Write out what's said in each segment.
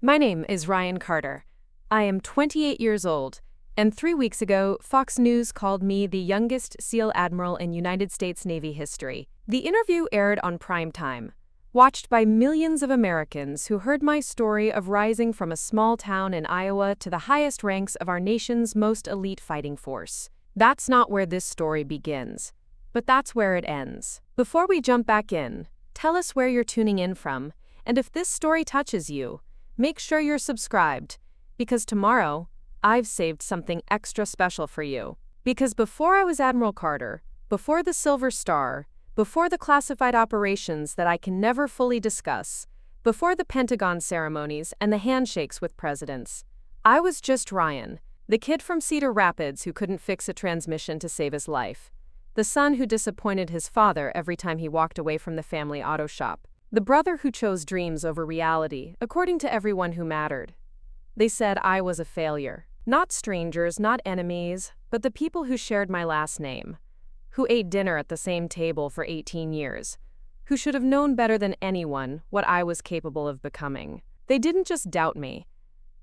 My name is Ryan Carter. I am 28 years old, and 3 weeks ago, Fox News called me the youngest SEAL Admiral in United States Navy history. The interview aired on prime time, watched by millions of Americans who heard my story of rising from a small town in Iowa to the highest ranks of our nation's most elite fighting force. That's not where this story begins, but that's where it ends. Before we jump back in, tell us where you're tuning in from, and if this story touches you, make sure you're subscribed, because tomorrow, I've saved something extra special for you. Because before I was Admiral Carter, before the Silver Star, before the classified operations that I can never fully discuss, before the Pentagon ceremonies and the handshakes with presidents, I was just Ryan, the kid from Cedar Rapids who couldn't fix a transmission to save his life, the son who disappointed his father every time he walked away from the family auto shop. The brother who chose dreams over reality, according to everyone who mattered. They said I was a failure. Not strangers, not enemies, but the people who shared my last name, who ate dinner at the same table for 18 years, who should have known better than anyone what I was capable of becoming. They didn't just doubt me.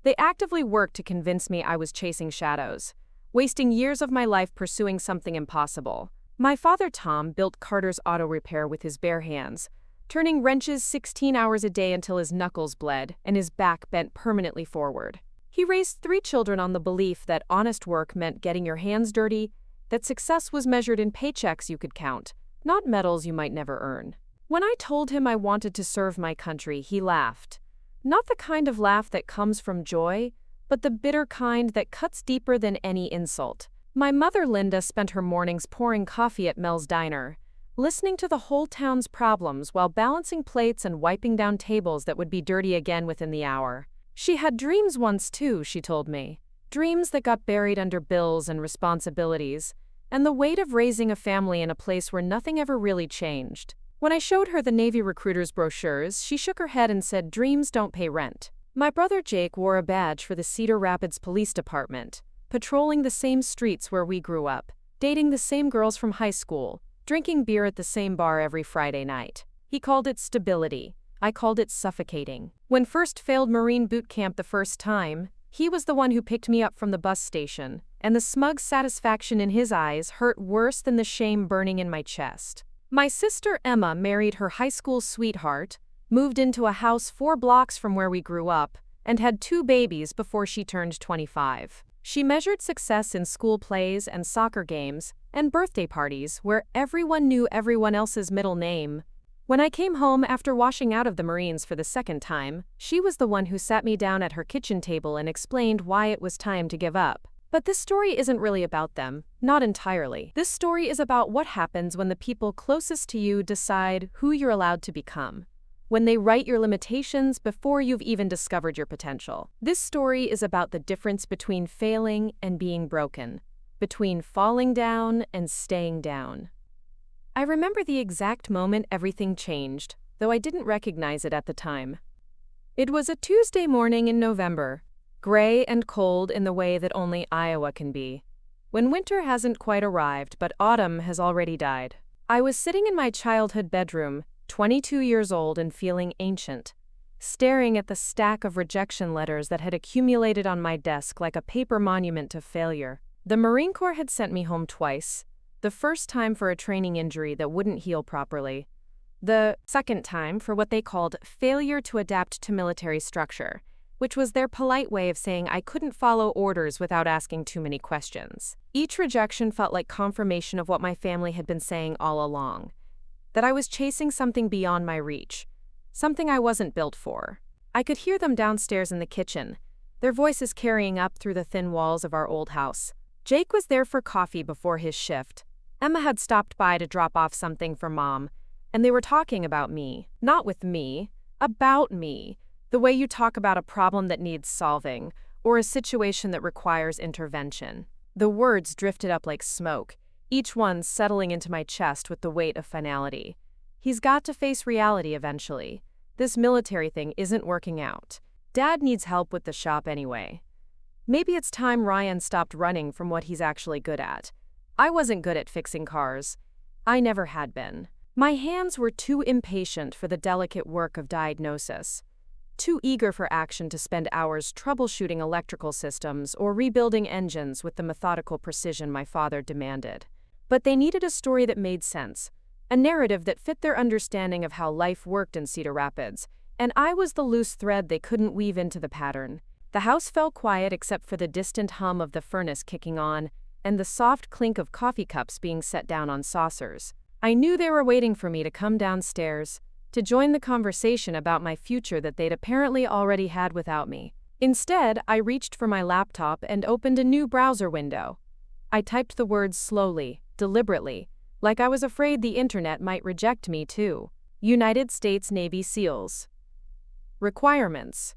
They actively worked to convince me I was chasing shadows, wasting years of my life pursuing something impossible. My father, Tom, built Carter's auto repair with his bare hands, turning wrenches 16 hours a day until his knuckles bled and his back bent permanently forward. He raised 3 children on the belief that honest work meant getting your hands dirty, that success was measured in paychecks you could count, not medals you might never earn. When I told him I wanted to serve my country, he laughed. Not the kind of laugh that comes from joy, but the bitter kind that cuts deeper than any insult. My mother, Linda, spent her mornings pouring coffee at Mel's Diner, listening to the whole town's problems while balancing plates and wiping down tables that would be dirty again within the hour. She had dreams once too, she told me. Dreams that got buried under bills and responsibilities, and the weight of raising a family in a place where nothing ever really changed. When I showed her the Navy recruiters' brochures, she shook her head and said, "Dreams don't pay rent." My brother Jake wore a badge for the Cedar Rapids Police Department, patrolling the same streets where we grew up, dating the same girls from high school, drinking beer at the same bar every Friday night. He called it stability. I called it suffocating. When first failed Marine boot camp the first time, he was the one who picked me up from the bus station, and the smug satisfaction in his eyes hurt worse than the shame burning in my chest. My sister Emma married her high school sweetheart, moved into a house 4 blocks from where we grew up, and had 2 babies before she turned 25. She measured success in school plays and soccer games and birthday parties where everyone knew everyone else's middle name. When I came home after washing out of the Marines for the second time, she was the one who sat me down at her kitchen table and explained why it was time to give up. But this story isn't really about them, not entirely. This story is about what happens when the people closest to you decide who you're allowed to become, when they write your limitations before you've even discovered your potential. This story is about the difference between failing and being broken, between falling down and staying down. I remember the exact moment everything changed, though I didn't recognize it at the time. It was a Tuesday morning in November, gray and cold in the way that only Iowa can be, when winter hasn't quite arrived but autumn has already died. I was sitting in my childhood bedroom, 22 years old and feeling ancient, staring at the stack of rejection letters that had accumulated on my desk like a paper monument to failure. The Marine Corps had sent me home twice, the first time for a training injury that wouldn't heal properly, the second time for what they called failure to adapt to military structure, which was their polite way of saying I couldn't follow orders without asking too many questions. Each rejection felt like confirmation of what my family had been saying all along, that I was chasing something beyond my reach, something I wasn't built for. I could hear them downstairs in the kitchen, their voices carrying up through the thin walls of our old house. Jake was there for coffee before his shift. Emma had stopped by to drop off something for Mom, and they were talking about me. Not with me, about me, the way you talk about a problem that needs solving, or a situation that requires intervention. The words drifted up like smoke, each one settling into my chest with the weight of finality. He's got to face reality eventually. This military thing isn't working out. Dad needs help with the shop anyway. Maybe it's time Ryan stopped running from what he's actually good at. I wasn't good at fixing cars. I never had been. My hands were too impatient for the delicate work of diagnosis. too eager for action to spend hours troubleshooting electrical systems or rebuilding engines with the methodical precision my father demanded. But they needed a story that made sense, a narrative that fit their understanding of how life worked in Cedar Rapids, and I was the loose thread they couldn't weave into the pattern. The house fell quiet except for the distant hum of the furnace kicking on and the soft clink of coffee cups being set down on saucers. I knew they were waiting for me to come downstairs, to join the conversation about my future that they'd apparently already had without me. Instead, I reached for my laptop and opened a new browser window. I typed the words slowly, deliberately, like I was afraid the internet might reject me too. United States Navy SEALs. Requirements.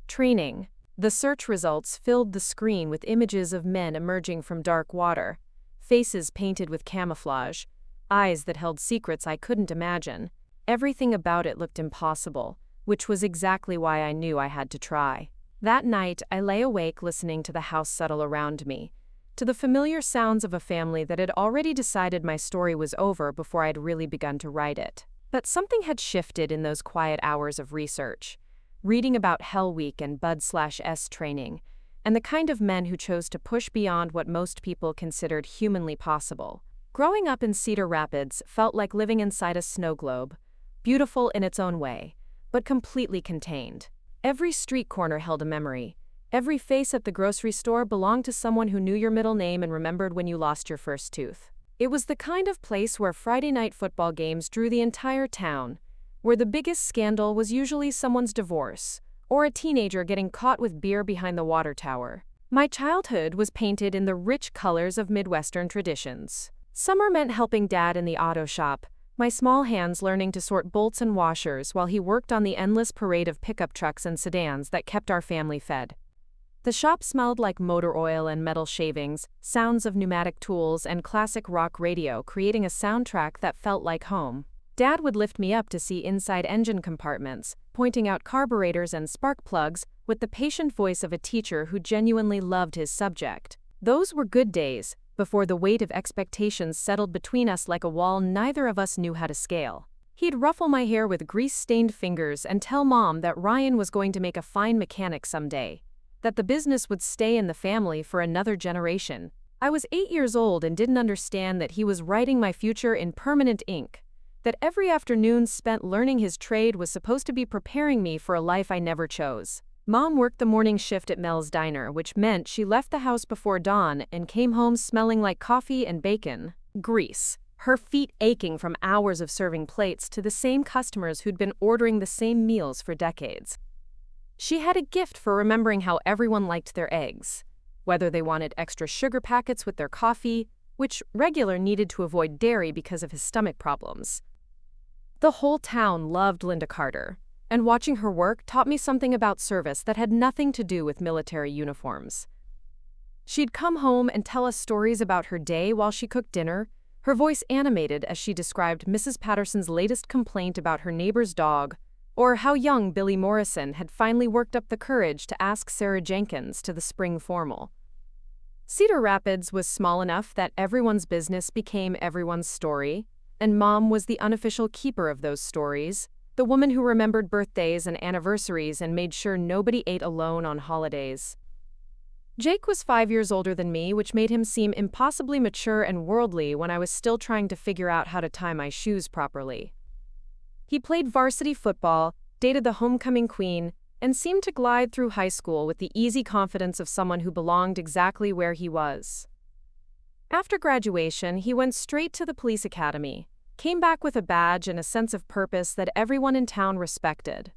Training. The search results filled the screen with images of men emerging from dark water, faces painted with camouflage, eyes that held secrets I couldn't imagine. Everything about it looked impossible, which was exactly why I knew I had to try. That night, I lay awake listening to the house settle around me, to the familiar sounds of a family that had already decided my story was over before I'd really begun to write it. But something had shifted in those quiet hours of research. Reading about Hell Week and Bud/S training, and the kind of men who chose to push beyond what most people considered humanly possible. Growing up in Cedar Rapids felt like living inside a snow globe, beautiful in its own way, but completely contained. Every street corner held a memory. Every face at the grocery store belonged to someone who knew your middle name and remembered when you lost your first tooth. It was the kind of place where Friday night football games drew the entire town, where the biggest scandal was usually someone's divorce, or a teenager getting caught with beer behind the water tower. My childhood was painted in the rich colors of Midwestern traditions. Summer meant helping Dad in the auto shop, my small hands learning to sort bolts and washers while he worked on the endless parade of pickup trucks and sedans that kept our family fed. The shop smelled like motor oil and metal shavings, sounds of pneumatic tools, and classic rock radio creating a soundtrack that felt like home. Dad would lift me up to see inside engine compartments, pointing out carburetors and spark plugs with the patient voice of a teacher who genuinely loved his subject. Those were good days, before the weight of expectations settled between us like a wall neither of us knew how to scale. He'd ruffle my hair with grease-stained fingers and tell Mom that Ryan was going to make a fine mechanic someday, that the business would stay in the family for another generation. I was 8 years old and didn't understand that he was writing my future in permanent ink, that every afternoon spent learning his trade was supposed to be preparing me for a life I never chose. Mom worked the morning shift at Mel's Diner, which meant she left the house before dawn and came home smelling like coffee and bacon. Grease. Her feet aching from hours of serving plates to the same customers who'd been ordering the same meals for decades. She had a gift for remembering how everyone liked their eggs, whether they wanted extra sugar packets with their coffee, which regular needed to avoid dairy because of his stomach problems. The whole town loved Linda Carter, and watching her work taught me something about service that had nothing to do with military uniforms. She'd come home and tell us stories about her day while she cooked dinner, her voice animated as she described Mrs. Patterson's latest complaint about her neighbor's dog, or how young Billy Morrison had finally worked up the courage to ask Sarah Jenkins to the spring formal. Cedar Rapids was small enough that everyone's business became everyone's story, and Mom was the unofficial keeper of those stories, the woman who remembered birthdays and anniversaries and made sure nobody ate alone on holidays. Jake was 5 years older than me, which made him seem impossibly mature and worldly when I was still trying to figure out how to tie my shoes properly. He played varsity football, dated the homecoming queen, and seemed to glide through high school with the easy confidence of someone who belonged exactly where he was. After graduation, he went straight to the police academy, came back with a badge and a sense of purpose that everyone in town respected.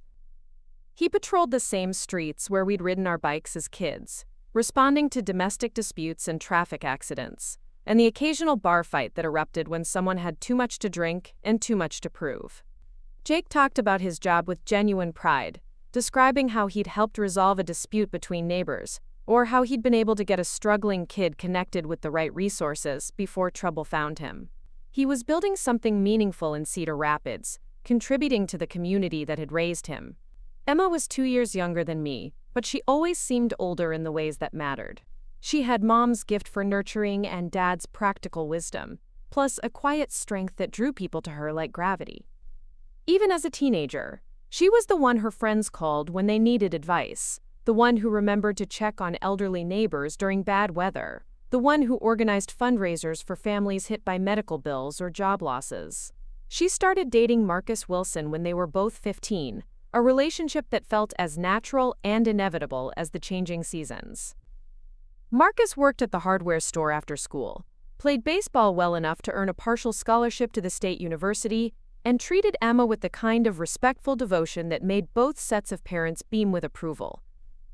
He patrolled the same streets where we'd ridden our bikes as kids, responding to domestic disputes and traffic accidents, and the occasional bar fight that erupted when someone had too much to drink and too much to prove. Jake talked about his job with genuine pride, describing how he'd helped resolve a dispute between neighbors, or how he'd been able to get a struggling kid connected with the right resources before trouble found him. He was building something meaningful in Cedar Rapids, contributing to the community that had raised him. Emma was 2 years younger than me, but she always seemed older in the ways that mattered. She had Mom's gift for nurturing and Dad's practical wisdom, plus a quiet strength that drew people to her like gravity. Even as a teenager, She was the one her friends called when they needed advice, the one who remembered to check on elderly neighbors during bad weather, the one who organized fundraisers for families hit by medical bills or job losses. She started dating Marcus Wilson when they were both 15, a relationship that felt as natural and inevitable as the changing seasons. Marcus worked at the hardware store after school, played baseball well enough to earn a partial scholarship to the state university, and treated Emma with the kind of respectful devotion that made both sets of parents beam with approval.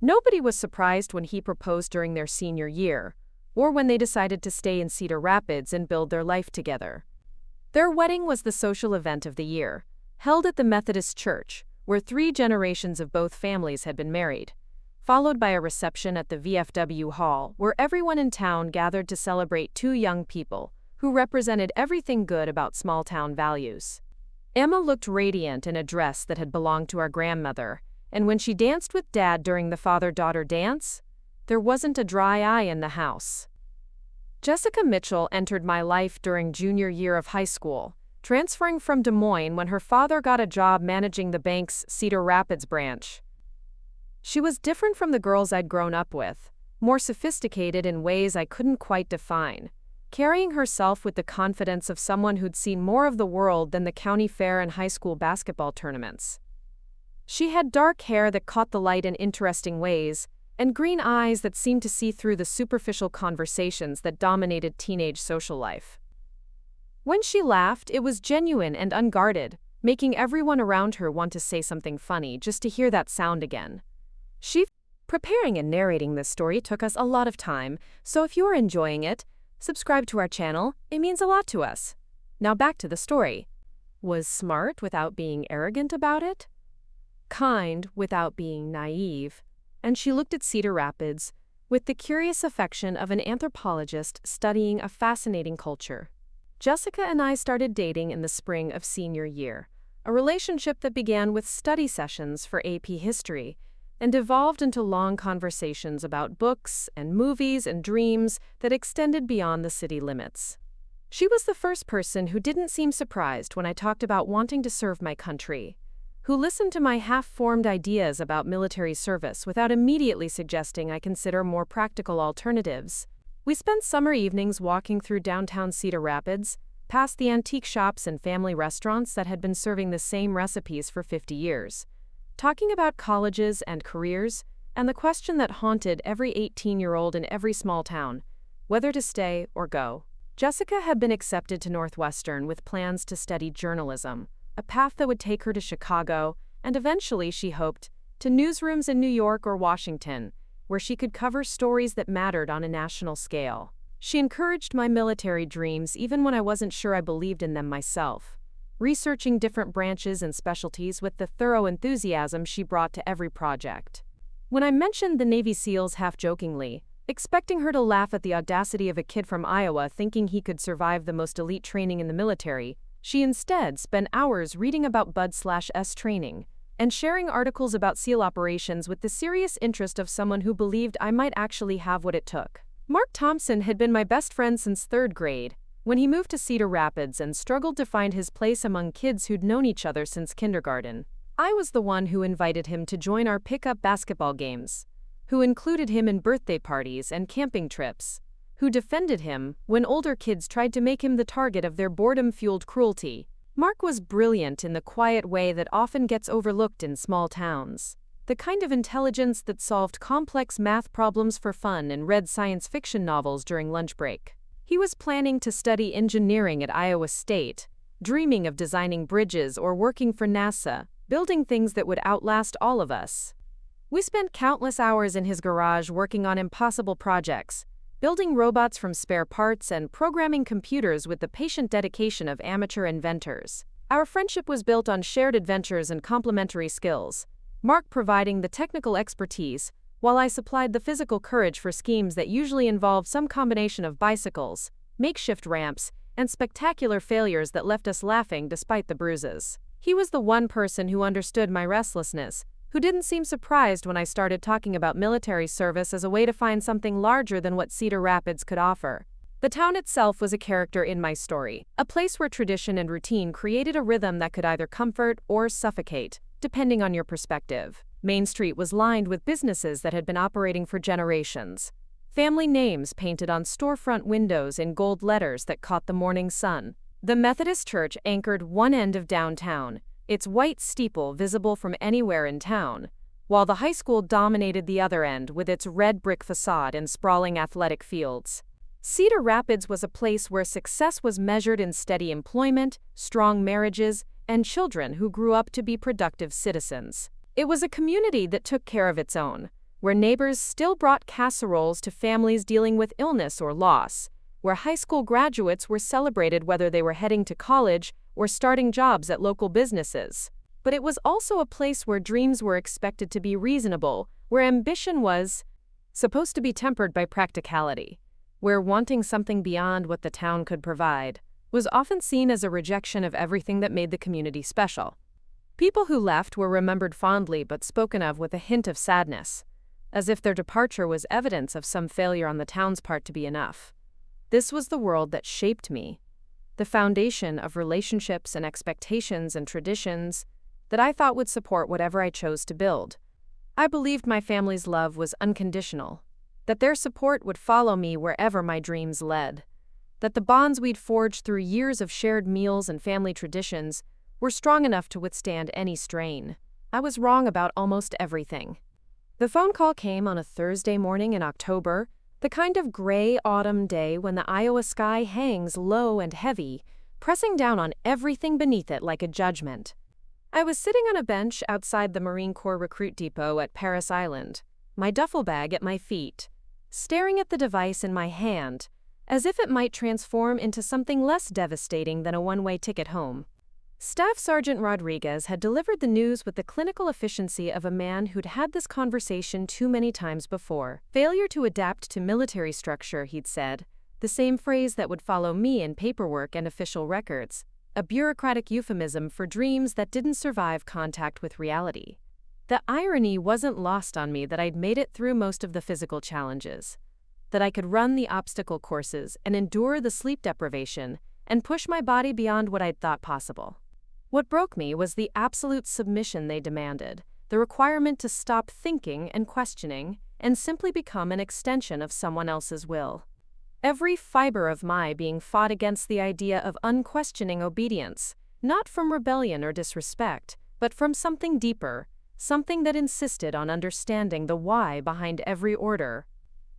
Nobody was surprised when he proposed during their senior year, or when they decided to stay in Cedar Rapids and build their life together. Their wedding was the social event of the year, held at the Methodist Church, where 3 generations of both families had been married, followed by a reception at the VFW Hall, where everyone in town gathered to celebrate 2 young people who represented everything good about small-town values. Emma looked radiant in a dress that had belonged to our grandmother, and when she danced with Dad during the father-daughter dance, there wasn't a dry eye in the house. Jessica Mitchell entered my life during junior year of high school, transferring from Des Moines when her father got a job managing the bank's Cedar Rapids branch. She was different from the girls I'd grown up with, more sophisticated in ways I couldn't quite define, carrying herself with the confidence of someone who'd seen more of the world than the county fair and high school basketball tournaments. She had dark hair that caught the light in interesting ways, and green eyes that seemed to see through the superficial conversations that dominated teenage social life. When she laughed, it was genuine and unguarded, making everyone around her want to say something funny just to hear that sound again. Preparing and narrating this story took us a lot of time, so if you are enjoying it, subscribe to our channel, it means a lot to us. Now back to the story. Was smart without being arrogant about it? Kind without being naive? And she looked at Cedar Rapids with the curious affection of an anthropologist studying a fascinating culture. Jessica and I started dating in the spring of senior year, a relationship that began with study sessions for AP History and evolved into long conversations about books and movies and dreams that extended beyond the city limits. She was the first person who didn't seem surprised when I talked about wanting to serve my country, who listened to my half-formed ideas about military service without immediately suggesting I consider more practical alternatives. We spent summer evenings walking through downtown Cedar Rapids, past the antique shops and family restaurants that had been serving the same recipes for 50 years, talking about colleges and careers, and the question that haunted every 18-year-old in every small town, whether to stay or go. Jessica had been accepted to Northwestern with plans to study journalism, a path that would take her to Chicago, and eventually, she hoped, to newsrooms in New York or Washington, where she could cover stories that mattered on a national scale. She encouraged my military dreams even when I wasn't sure I believed in them myself, researching different branches and specialties with the thorough enthusiasm she brought to every project. When I mentioned the Navy SEALs half-jokingly, expecting her to laugh at the audacity of a kid from Iowa thinking he could survive the most elite training in the military, she instead spent hours reading about BUD/S training and sharing articles about SEAL operations with the serious interest of someone who believed I might actually have what it took. Mark Thompson had been my best friend since 3rd grade, when he moved to Cedar Rapids and struggled to find his place among kids who'd known each other since kindergarten. I was the one who invited him to join our pickup basketball games, who included him in birthday parties and camping trips, who defended him when older kids tried to make him the target of their boredom-fueled cruelty. Mark was brilliant in the quiet way that often gets overlooked in small towns, the kind of intelligence that solved complex math problems for fun and read science fiction novels during lunch break. He was planning to study engineering at Iowa State, dreaming of designing bridges or working for NASA, building things that would outlast all of us. We spent countless hours in his garage working on impossible projects, building robots from spare parts and programming computers with the patient dedication of amateur inventors. Our friendship was built on shared adventures and complementary skills, Mark providing the technical expertise, while I supplied the physical courage for schemes that usually involved some combination of bicycles, makeshift ramps, and spectacular failures that left us laughing despite the bruises. He was the one person who understood my restlessness, who didn't seem surprised when I started talking about military service as a way to find something larger than what Cedar Rapids could offer. The town itself was a character in my story, a place where tradition and routine created a rhythm that could either comfort or suffocate. depending on your perspective. Main Street was lined with businesses that had been operating for generations. Family names painted on storefront windows in gold letters that caught the morning sun. The Methodist Church anchored one end of downtown, its white steeple visible from anywhere in town, while the high school dominated the other end with its red brick facade and sprawling athletic fields. Cedar Rapids was a place where success was measured in steady employment, strong marriages, and children who grew up to be productive citizens. It was a community that took care of its own, where neighbors still brought casseroles to families dealing with illness or loss, where high school graduates were celebrated whether they were heading to college or starting jobs at local businesses. But it was also a place where dreams were expected to be reasonable, where ambition was supposed to be tempered by practicality, where wanting something beyond what the town could provide was often seen as a rejection of everything that made the community special. People who left were remembered fondly but spoken of with a hint of sadness, as if their departure was evidence of some failure on the town's part to be enough. This was the world that shaped me, the foundation of relationships and expectations and traditions that I thought would support whatever I chose to build. I believed my family's love was unconditional, that their support would follow me wherever my dreams led, that the bonds we'd forged through years of shared meals and family traditions were strong enough to withstand any strain. I was wrong about almost everything. The phone call came on a Thursday morning in October, the kind of gray autumn day when the Iowa sky hangs low and heavy, pressing down on everything beneath it like a judgment. I was sitting on a bench outside the Marine Corps recruit depot at Parris Island, my duffel bag at my feet, staring at the device in my hand, as if it might transform into something less devastating than a one-way ticket home. Staff Sergeant Rodriguez had delivered the news with the clinical efficiency of a man who'd had this conversation too many times before. Failure to adapt to military structure, he'd said, the same phrase that would follow me in paperwork and official records, a bureaucratic euphemism for dreams that didn't survive contact with reality. The irony wasn't lost on me that I'd made it through most of the physical challenges, that I could run the obstacle courses and endure the sleep deprivation and push my body beyond what I'd thought possible. What broke me was the absolute submission they demanded, the requirement to stop thinking and questioning and simply become an extension of someone else's will. Every fiber of my being fought against the idea of unquestioning obedience, not from rebellion or disrespect, but from something deeper, something that insisted on understanding the why behind every order.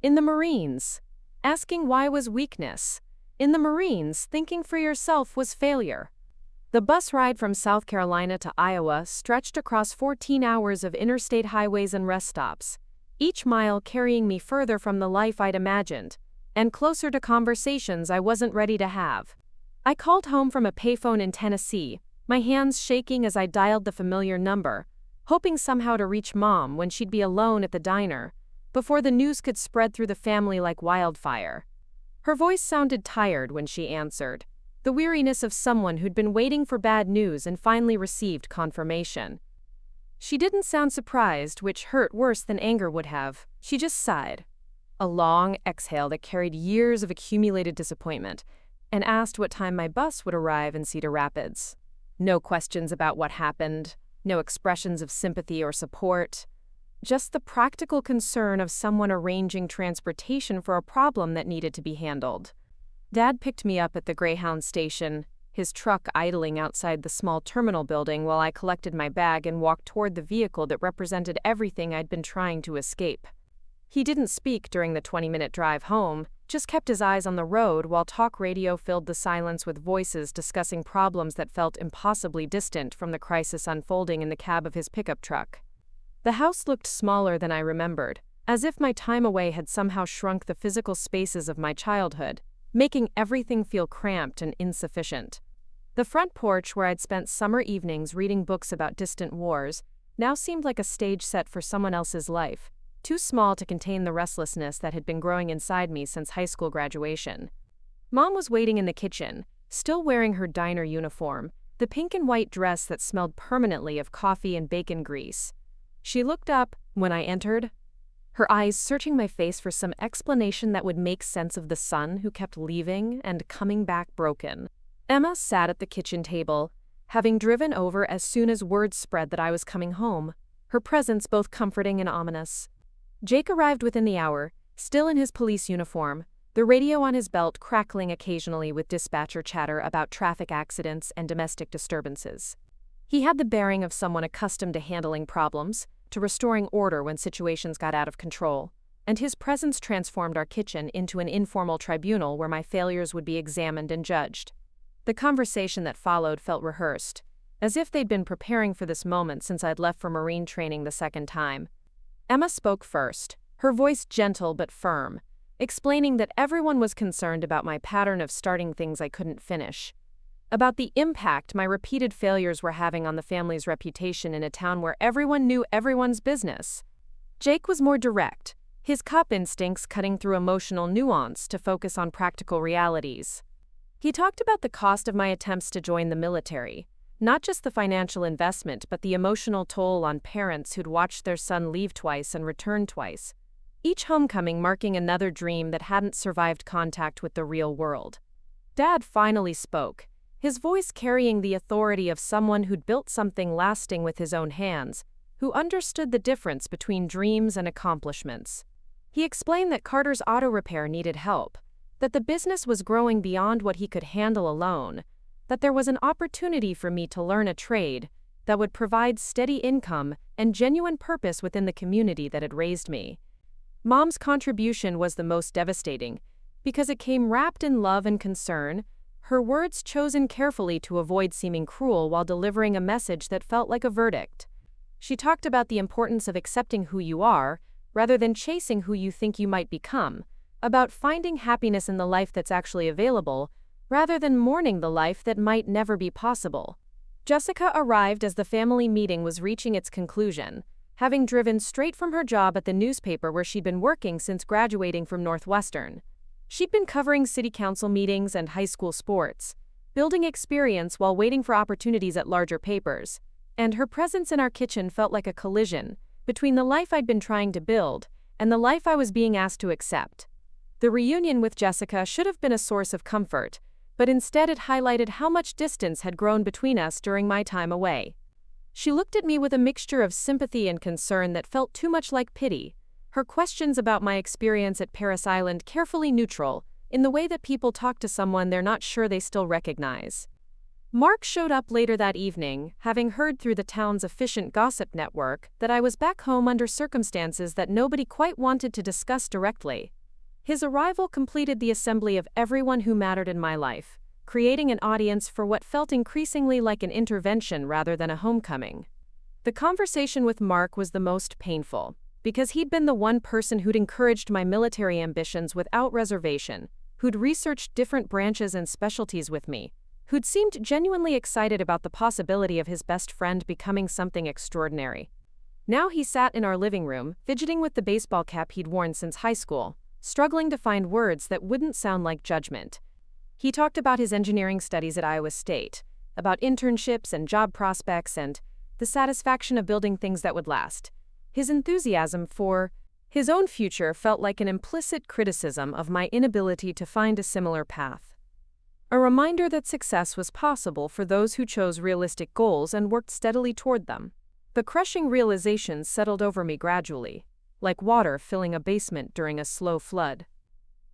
In the Marines, asking why was weakness. In the Marines, thinking for yourself was failure. The bus ride from South Carolina to Iowa stretched across 14 hours of interstate highways and rest stops, each mile carrying me further from the life I'd imagined, and closer to conversations I wasn't ready to have. I called home from a payphone in Tennessee, my hands shaking as I dialed the familiar number, hoping somehow to reach Mom when she'd be alone at the diner, before the news could spread through the family like wildfire. Her voice sounded tired when she answered, the weariness of someone who'd been waiting for bad news and finally received confirmation. She didn't sound surprised, which hurt worse than anger would have. She just sighed, a long exhale that carried years of accumulated disappointment, and asked what time my bus would arrive in Cedar Rapids. No questions about what happened, no expressions of sympathy or support, just the practical concern of someone arranging transportation for a problem that needed to be handled. Dad picked me up at the Greyhound station, his truck idling outside the small terminal building while I collected my bag and walked toward the vehicle that represented everything I'd been trying to escape. He didn't speak during the 20-minute drive home, just kept his eyes on the road while talk radio filled the silence with voices discussing problems that felt impossibly distant from the crisis unfolding in the cab of his pickup truck. The house looked smaller than I remembered, as if my time away had somehow shrunk the physical spaces of my childhood, making everything feel cramped and insufficient. The front porch where I'd spent summer evenings reading books about distant wars now seemed like a stage set for someone else's life, too small to contain the restlessness that had been growing inside me since high school graduation. Mom was waiting in the kitchen, still wearing her diner uniform, the pink and white dress that smelled permanently of coffee and bacon grease. She looked up when I entered, her eyes searching my face for some explanation that would make sense of the son who kept leaving and coming back broken. Emma sat at the kitchen table, having driven over as soon as word spread that I was coming home, her presence both comforting and ominous. Jake arrived within the hour, still in his police uniform, the radio on his belt crackling occasionally with dispatcher chatter about traffic accidents and domestic disturbances. He had the bearing of someone accustomed to handling problems, to restoring order when situations got out of control, and his presence transformed our kitchen into an informal tribunal where my failures would be examined and judged. The conversation that followed felt rehearsed, as if they'd been preparing for this moment since I'd left for Marine training the second time. Emma spoke first, her voice gentle but firm, explaining that everyone was concerned about my pattern of starting things I couldn't finish, about the impact my repeated failures were having on the family's reputation in a town where everyone knew everyone's business. Jake was more direct, his cop instincts cutting through emotional nuance to focus on practical realities. He talked about the cost of my attempts to join the military, not just the financial investment but the emotional toll on parents who'd watched their son leave twice and return twice, each homecoming marking another dream that hadn't survived contact with the real world. Dad finally spoke, his voice carrying the authority of someone who'd built something lasting with his own hands, who understood the difference between dreams and accomplishments. He explained that Carter's auto repair needed help, that the business was growing beyond what he could handle alone, that there was an opportunity for me to learn a trade that would provide steady income and genuine purpose within the community that had raised me. Mom's contribution was the most devastating, because it came wrapped in love and concern, her words chosen carefully to avoid seeming cruel while delivering a message that felt like a verdict. She talked about the importance of accepting who you are, rather than chasing who you think you might become, about finding happiness in the life that's actually available, rather than mourning the life that might never be possible. Jessica arrived as the family meeting was reaching its conclusion, having driven straight from her job at the newspaper where she'd been working since graduating from Northwestern. She'd been covering city council meetings and high school sports, building experience while waiting for opportunities at larger papers, and her presence in our kitchen felt like a collision between the life I'd been trying to build and the life I was being asked to accept. The reunion with Jessica should have been a source of comfort, but instead it highlighted how much distance had grown between us during my time away. She looked at me with a mixture of sympathy and concern that felt too much like pity, her questions about my experience at Parris Island carefully neutral, in the way that people talk to someone they're not sure they still recognize. Mark showed up later that evening, having heard through the town's efficient gossip network that I was back home under circumstances that nobody quite wanted to discuss directly. His arrival completed the assembly of everyone who mattered in my life, creating an audience for what felt increasingly like an intervention rather than a homecoming. The conversation with Mark was the most painful, because he'd been the one person who'd encouraged my military ambitions without reservation, who'd researched different branches and specialties with me, who'd seemed genuinely excited about the possibility of his best friend becoming something extraordinary. Now he sat in our living room, fidgeting with the baseball cap he'd worn since high school, struggling to find words that wouldn't sound like judgment. He talked about his engineering studies at Iowa State, about internships and job prospects and the satisfaction of building things that would last. His enthusiasm for his own future felt like an implicit criticism of my inability to find a similar path. A reminder that success was possible for those who chose realistic goals and worked steadily toward them. The crushing realizations settled over me gradually, like water filling a basement during a slow flood.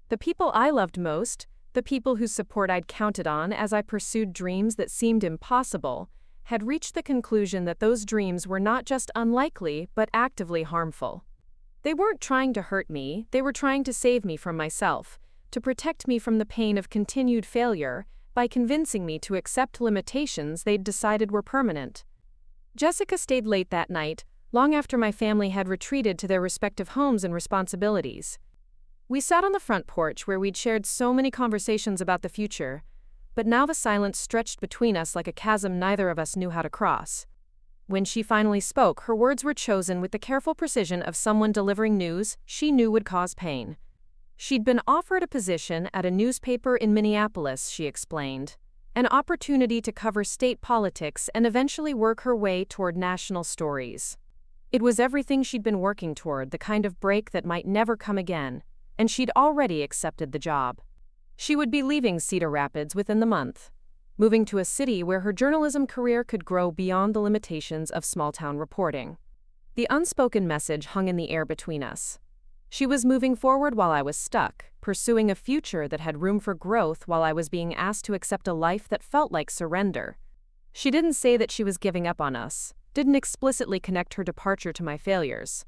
The people I loved most, the people whose support I'd counted on as I pursued dreams that seemed impossible, had reached the conclusion that those dreams were not just unlikely but actively harmful. They weren't trying to hurt me, they were trying to save me from myself, to protect me from the pain of continued failure by convincing me to accept limitations they'd decided were permanent. Jessica stayed late that night, long after my family had retreated to their respective homes and responsibilities. We sat on the front porch where we'd shared so many conversations about the future, but now the silence stretched between us like a chasm neither of us knew how to cross. When she finally spoke, her words were chosen with the careful precision of someone delivering news she knew would cause pain. She'd been offered a position at a newspaper in Minneapolis, she explained, an opportunity to cover state politics and eventually work her way toward national stories. It was everything she'd been working toward, the kind of break that might never come again, and she'd already accepted the job. She would be leaving Cedar Rapids within the month. moving to a city where her journalism career could grow beyond the limitations of small-town reporting. The unspoken message hung in the air between us. She was moving forward while I was stuck, pursuing a future that had room for growth while I was being asked to accept a life that felt like surrender. She didn't say that she was giving up on us, didn't explicitly connect her departure to my failures.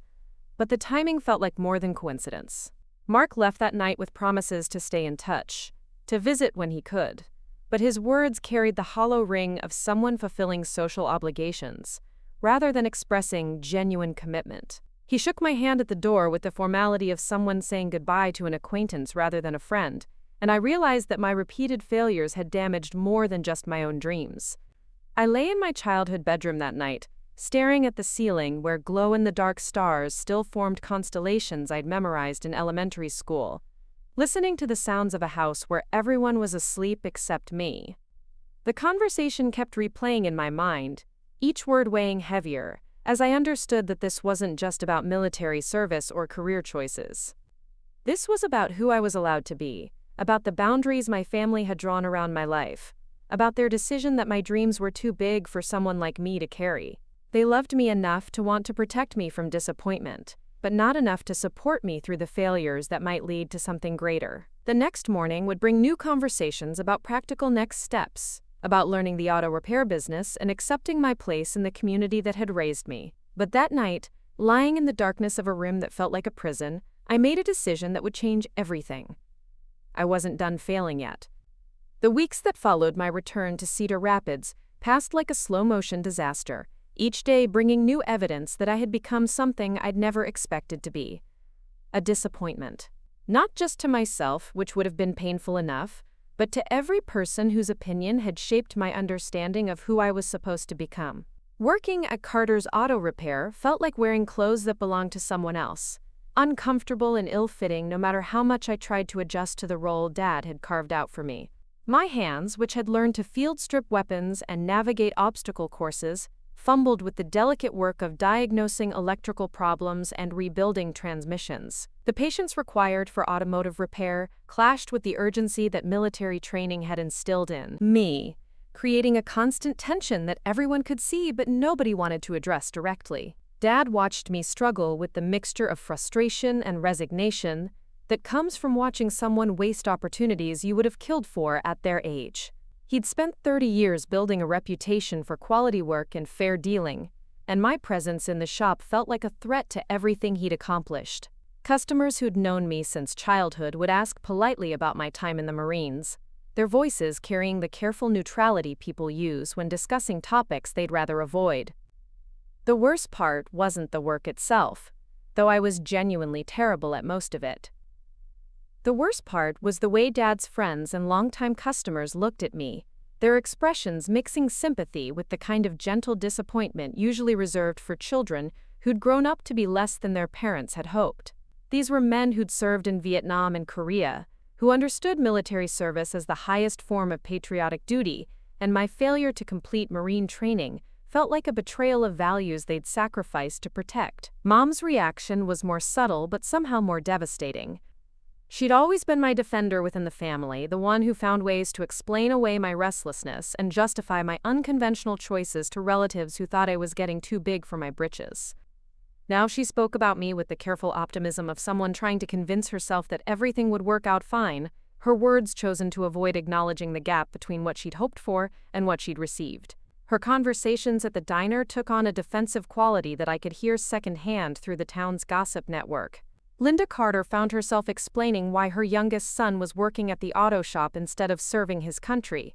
But the timing felt like more than coincidence. Mark left that night with promises to stay in touch, to visit when he could. But his words carried the hollow ring of someone fulfilling social obligations, rather than expressing genuine commitment. He shook my hand at the door with the formality of someone saying goodbye to an acquaintance rather than a friend, and I realized that my repeated failures had damaged more than just my own dreams. I lay in my childhood bedroom that night, staring at the ceiling where glow-in-the-dark stars still formed constellations I'd memorized in elementary school, listening to the sounds of a house where everyone was asleep except me. The conversation kept replaying in my mind, each word weighing heavier, as I understood that this wasn't just about military service or career choices. This was about who I was allowed to be, about the boundaries my family had drawn around my life, about their decision that my dreams were too big for someone like me to carry. They loved me enough to want to protect me from disappointment, but not enough to support me through the failures that might lead to something greater. The next morning would bring new conversations about practical next steps, about learning the auto repair business and accepting my place in the community that had raised me. But that night, lying in the darkness of a room that felt like a prison, I made a decision that would change everything. I wasn't done failing yet. The weeks that followed my return to Cedar Rapids passed like a slow-motion disaster, each day bringing new evidence that I had become something I'd never expected to be. A disappointment. Not just to myself, which would have been painful enough, but to every person whose opinion had shaped my understanding of who I was supposed to become. Working at Carter's Auto Repair felt like wearing clothes that belonged to someone else, uncomfortable and ill-fitting no matter how much I tried to adjust to the role Dad had carved out for me. My hands, which had learned to field-strip weapons and navigate obstacle courses, fumbled with the delicate work of diagnosing electrical problems and rebuilding transmissions. The patience required for automotive repair clashed with the urgency that military training had instilled in me, creating a constant tension that everyone could see but nobody wanted to address directly. Dad watched me struggle with the mixture of frustration and resignation that comes from watching someone waste opportunities you would have killed for at their age. He'd spent 30 years building a reputation for quality work and fair dealing, and my presence in the shop felt like a threat to everything he'd accomplished. Customers who'd known me since childhood would ask politely about my time in the Marines, their voices carrying the careful neutrality people use when discussing topics they'd rather avoid. The worst part wasn't the work itself, though I was genuinely terrible at most of it. The worst part was the way Dad's friends and longtime customers looked at me, their expressions mixing sympathy with the kind of gentle disappointment usually reserved for children who'd grown up to be less than their parents had hoped. These were men who'd served in Vietnam and Korea, who understood military service as the highest form of patriotic duty, and my failure to complete Marine training felt like a betrayal of values they'd sacrificed to protect. Mom's reaction was more subtle but somehow more devastating. She'd always been my defender within the family, the one who found ways to explain away my restlessness and justify my unconventional choices to relatives who thought I was getting too big for my britches. Now she spoke about me with the careful optimism of someone trying to convince herself that everything would work out fine, her words chosen to avoid acknowledging the gap between what she'd hoped for and what she'd received. Her conversations at the diner took on a defensive quality that I could hear secondhand through the town's gossip network. Linda Carter found herself explaining why her youngest son was working at the auto shop instead of serving his country,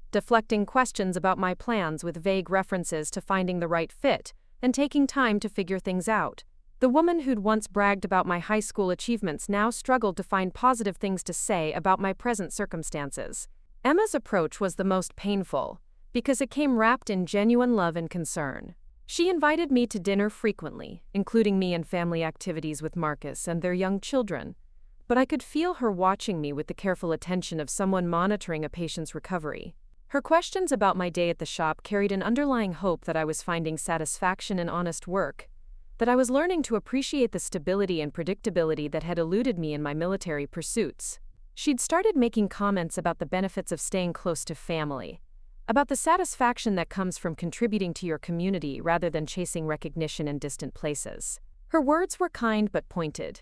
deflecting questions about my plans with vague references to finding the right fit and taking time to figure things out. The woman who'd once bragged about my high school achievements now struggled to find positive things to say about my present circumstances. Emma's approach was the most painful, because it came wrapped in genuine love and concern. She invited me to dinner frequently, including me in family activities with Marcus and their young children, but I could feel her watching me with the careful attention of someone monitoring a patient's recovery. Her questions about my day at the shop carried an underlying hope that I was finding satisfaction in honest work, that I was learning to appreciate the stability and predictability that had eluded me in my military pursuits. She'd started making comments about the benefits of staying close to family, about the satisfaction that comes from contributing to your community rather than chasing recognition in distant places. Her words were kind but pointed,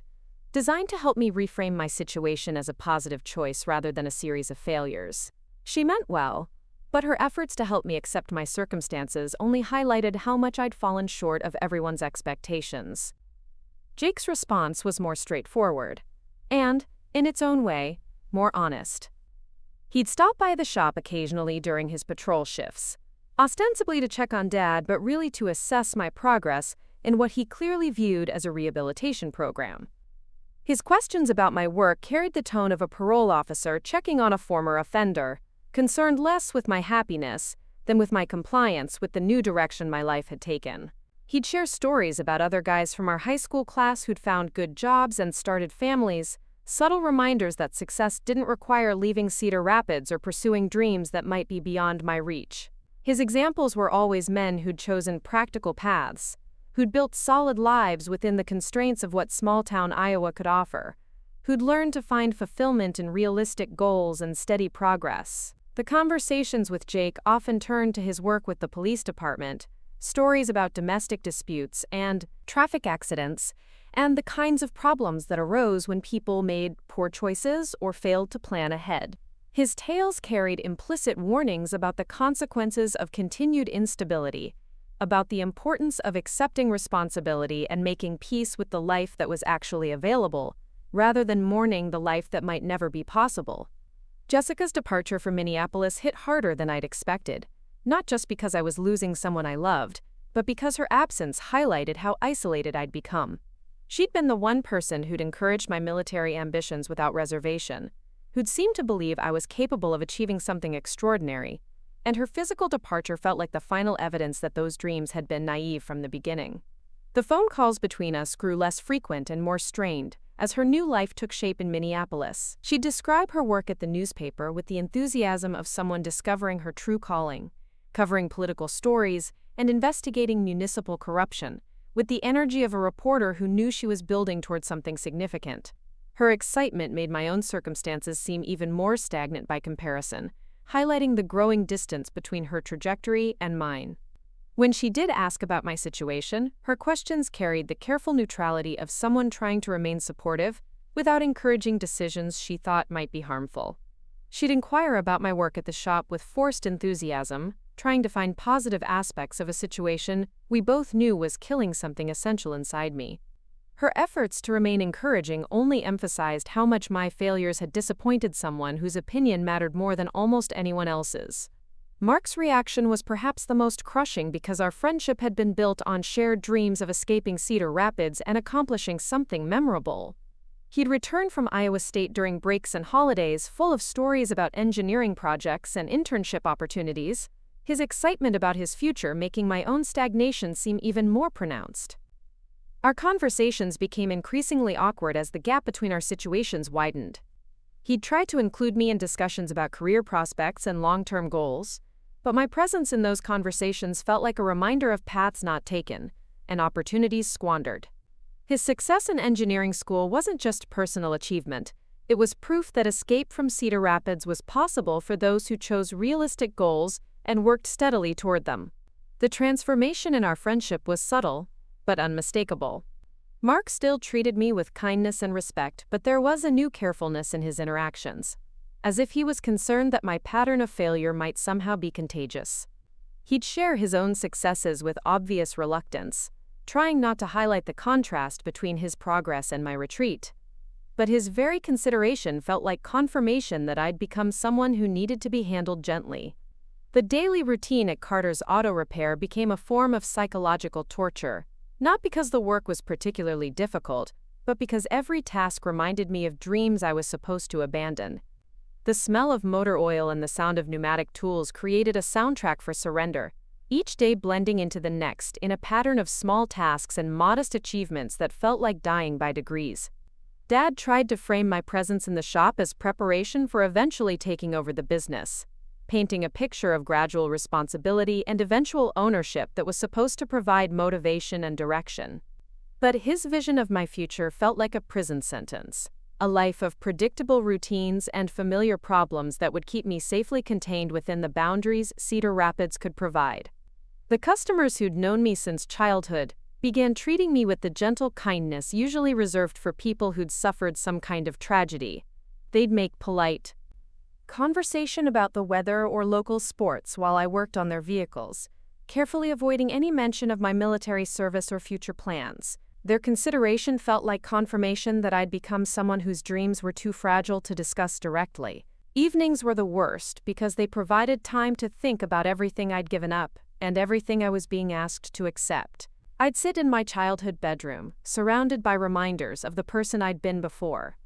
designed to help me reframe my situation as a positive choice rather than a series of failures. She meant well, but her efforts to help me accept my circumstances only highlighted how much I'd fallen short of everyone's expectations. Jake's response was more straightforward, and, in its own way, more honest. He'd stop by the shop occasionally during his patrol shifts, ostensibly to check on Dad but really to assess my progress in what he clearly viewed as a rehabilitation program. His questions about my work carried the tone of a parole officer checking on a former offender, concerned less with my happiness than with my compliance with the new direction my life had taken. He'd share stories about other guys from our high school class who'd found good jobs and started families, subtle reminders that success didn't require leaving Cedar Rapids or pursuing dreams that might be beyond my reach. His examples were always men who'd chosen practical paths, who'd built solid lives within the constraints of what small-town Iowa could offer, who'd learned to find fulfillment in realistic goals and steady progress. The conversations with Jake often turned to his work with the police department, stories about domestic disputes and traffic accidents, and the kinds of problems that arose when people made poor choices or failed to plan ahead. His tales carried implicit warnings about the consequences of continued instability, about the importance of accepting responsibility and making peace with the life that was actually available, rather than mourning the life that might never be possible. Jessica's departure from Minneapolis hit harder than I'd expected, not just because I was losing someone I loved, but because her absence highlighted how isolated I'd become. She'd been the one person who'd encouraged my military ambitions without reservation, who'd seemed to believe I was capable of achieving something extraordinary, and her physical departure felt like the final evidence that those dreams had been naive from the beginning. The phone calls between us grew less frequent and more strained as her new life took shape in Minneapolis. She'd describe her work at the newspaper with the enthusiasm of someone discovering her true calling, covering political stories and investigating municipal corruption, with the energy of a reporter who knew she was building toward something significant. Her excitement made my own circumstances seem even more stagnant by comparison, highlighting the growing distance between her trajectory and mine. When she did ask about my situation, her questions carried the careful neutrality of someone trying to remain supportive without encouraging decisions she thought might be harmful. She'd inquire about my work at the shop with forced enthusiasm, trying to find positive aspects of a situation we both knew was killing something essential inside me. Her efforts to remain encouraging only emphasized how much my failures had disappointed someone whose opinion mattered more than almost anyone else's. Mark's reaction was perhaps the most crushing because our friendship had been built on shared dreams of escaping Cedar Rapids and accomplishing something memorable. He'd returned from Iowa State during breaks and holidays full of stories about engineering projects and internship opportunities, his excitement about his future making my own stagnation seem even more pronounced. Our conversations became increasingly awkward as the gap between our situations widened. He'd tried to include me in discussions about career prospects and long-term goals, but my presence in those conversations felt like a reminder of paths not taken and opportunities squandered. His success in engineering school wasn't just personal achievement, it was proof that escape from Cedar Rapids was possible for those who chose realistic goals and worked steadily toward them. The transformation in our friendship was subtle, but unmistakable. Mark still treated me with kindness and respect, but there was a new carefulness in his interactions, as if he was concerned that my pattern of failure might somehow be contagious. He'd share his own successes with obvious reluctance, trying not to highlight the contrast between his progress and my retreat. But his very consideration felt like confirmation that I'd become someone who needed to be handled gently. The daily routine at Carter's auto repair became a form of psychological torture, not because the work was particularly difficult, but because every task reminded me of dreams I was supposed to abandon. The smell of motor oil and the sound of pneumatic tools created a soundtrack for surrender, each day blending into the next in a pattern of small tasks and modest achievements that felt like dying by degrees. Dad tried to frame my presence in the shop as preparation for eventually taking over the business, painting a picture of gradual responsibility and eventual ownership that was supposed to provide motivation and direction. But his vision of my future felt like a prison sentence. a life of predictable routines and familiar problems that would keep me safely contained within the boundaries Cedar Rapids could provide. The customers who'd known me since childhood began treating me with the gentle kindness usually reserved for people who'd suffered some kind of tragedy. They'd make polite conversation about the weather or local sports while I worked on their vehicles, carefully avoiding any mention of my military service or future plans. Their consideration felt like confirmation that I'd become someone whose dreams were too fragile to discuss directly. Evenings were the worst because they provided time to think about everything I'd given up and everything I was being asked to accept. I'd sit in my childhood bedroom, surrounded by reminders of the person I'd been before.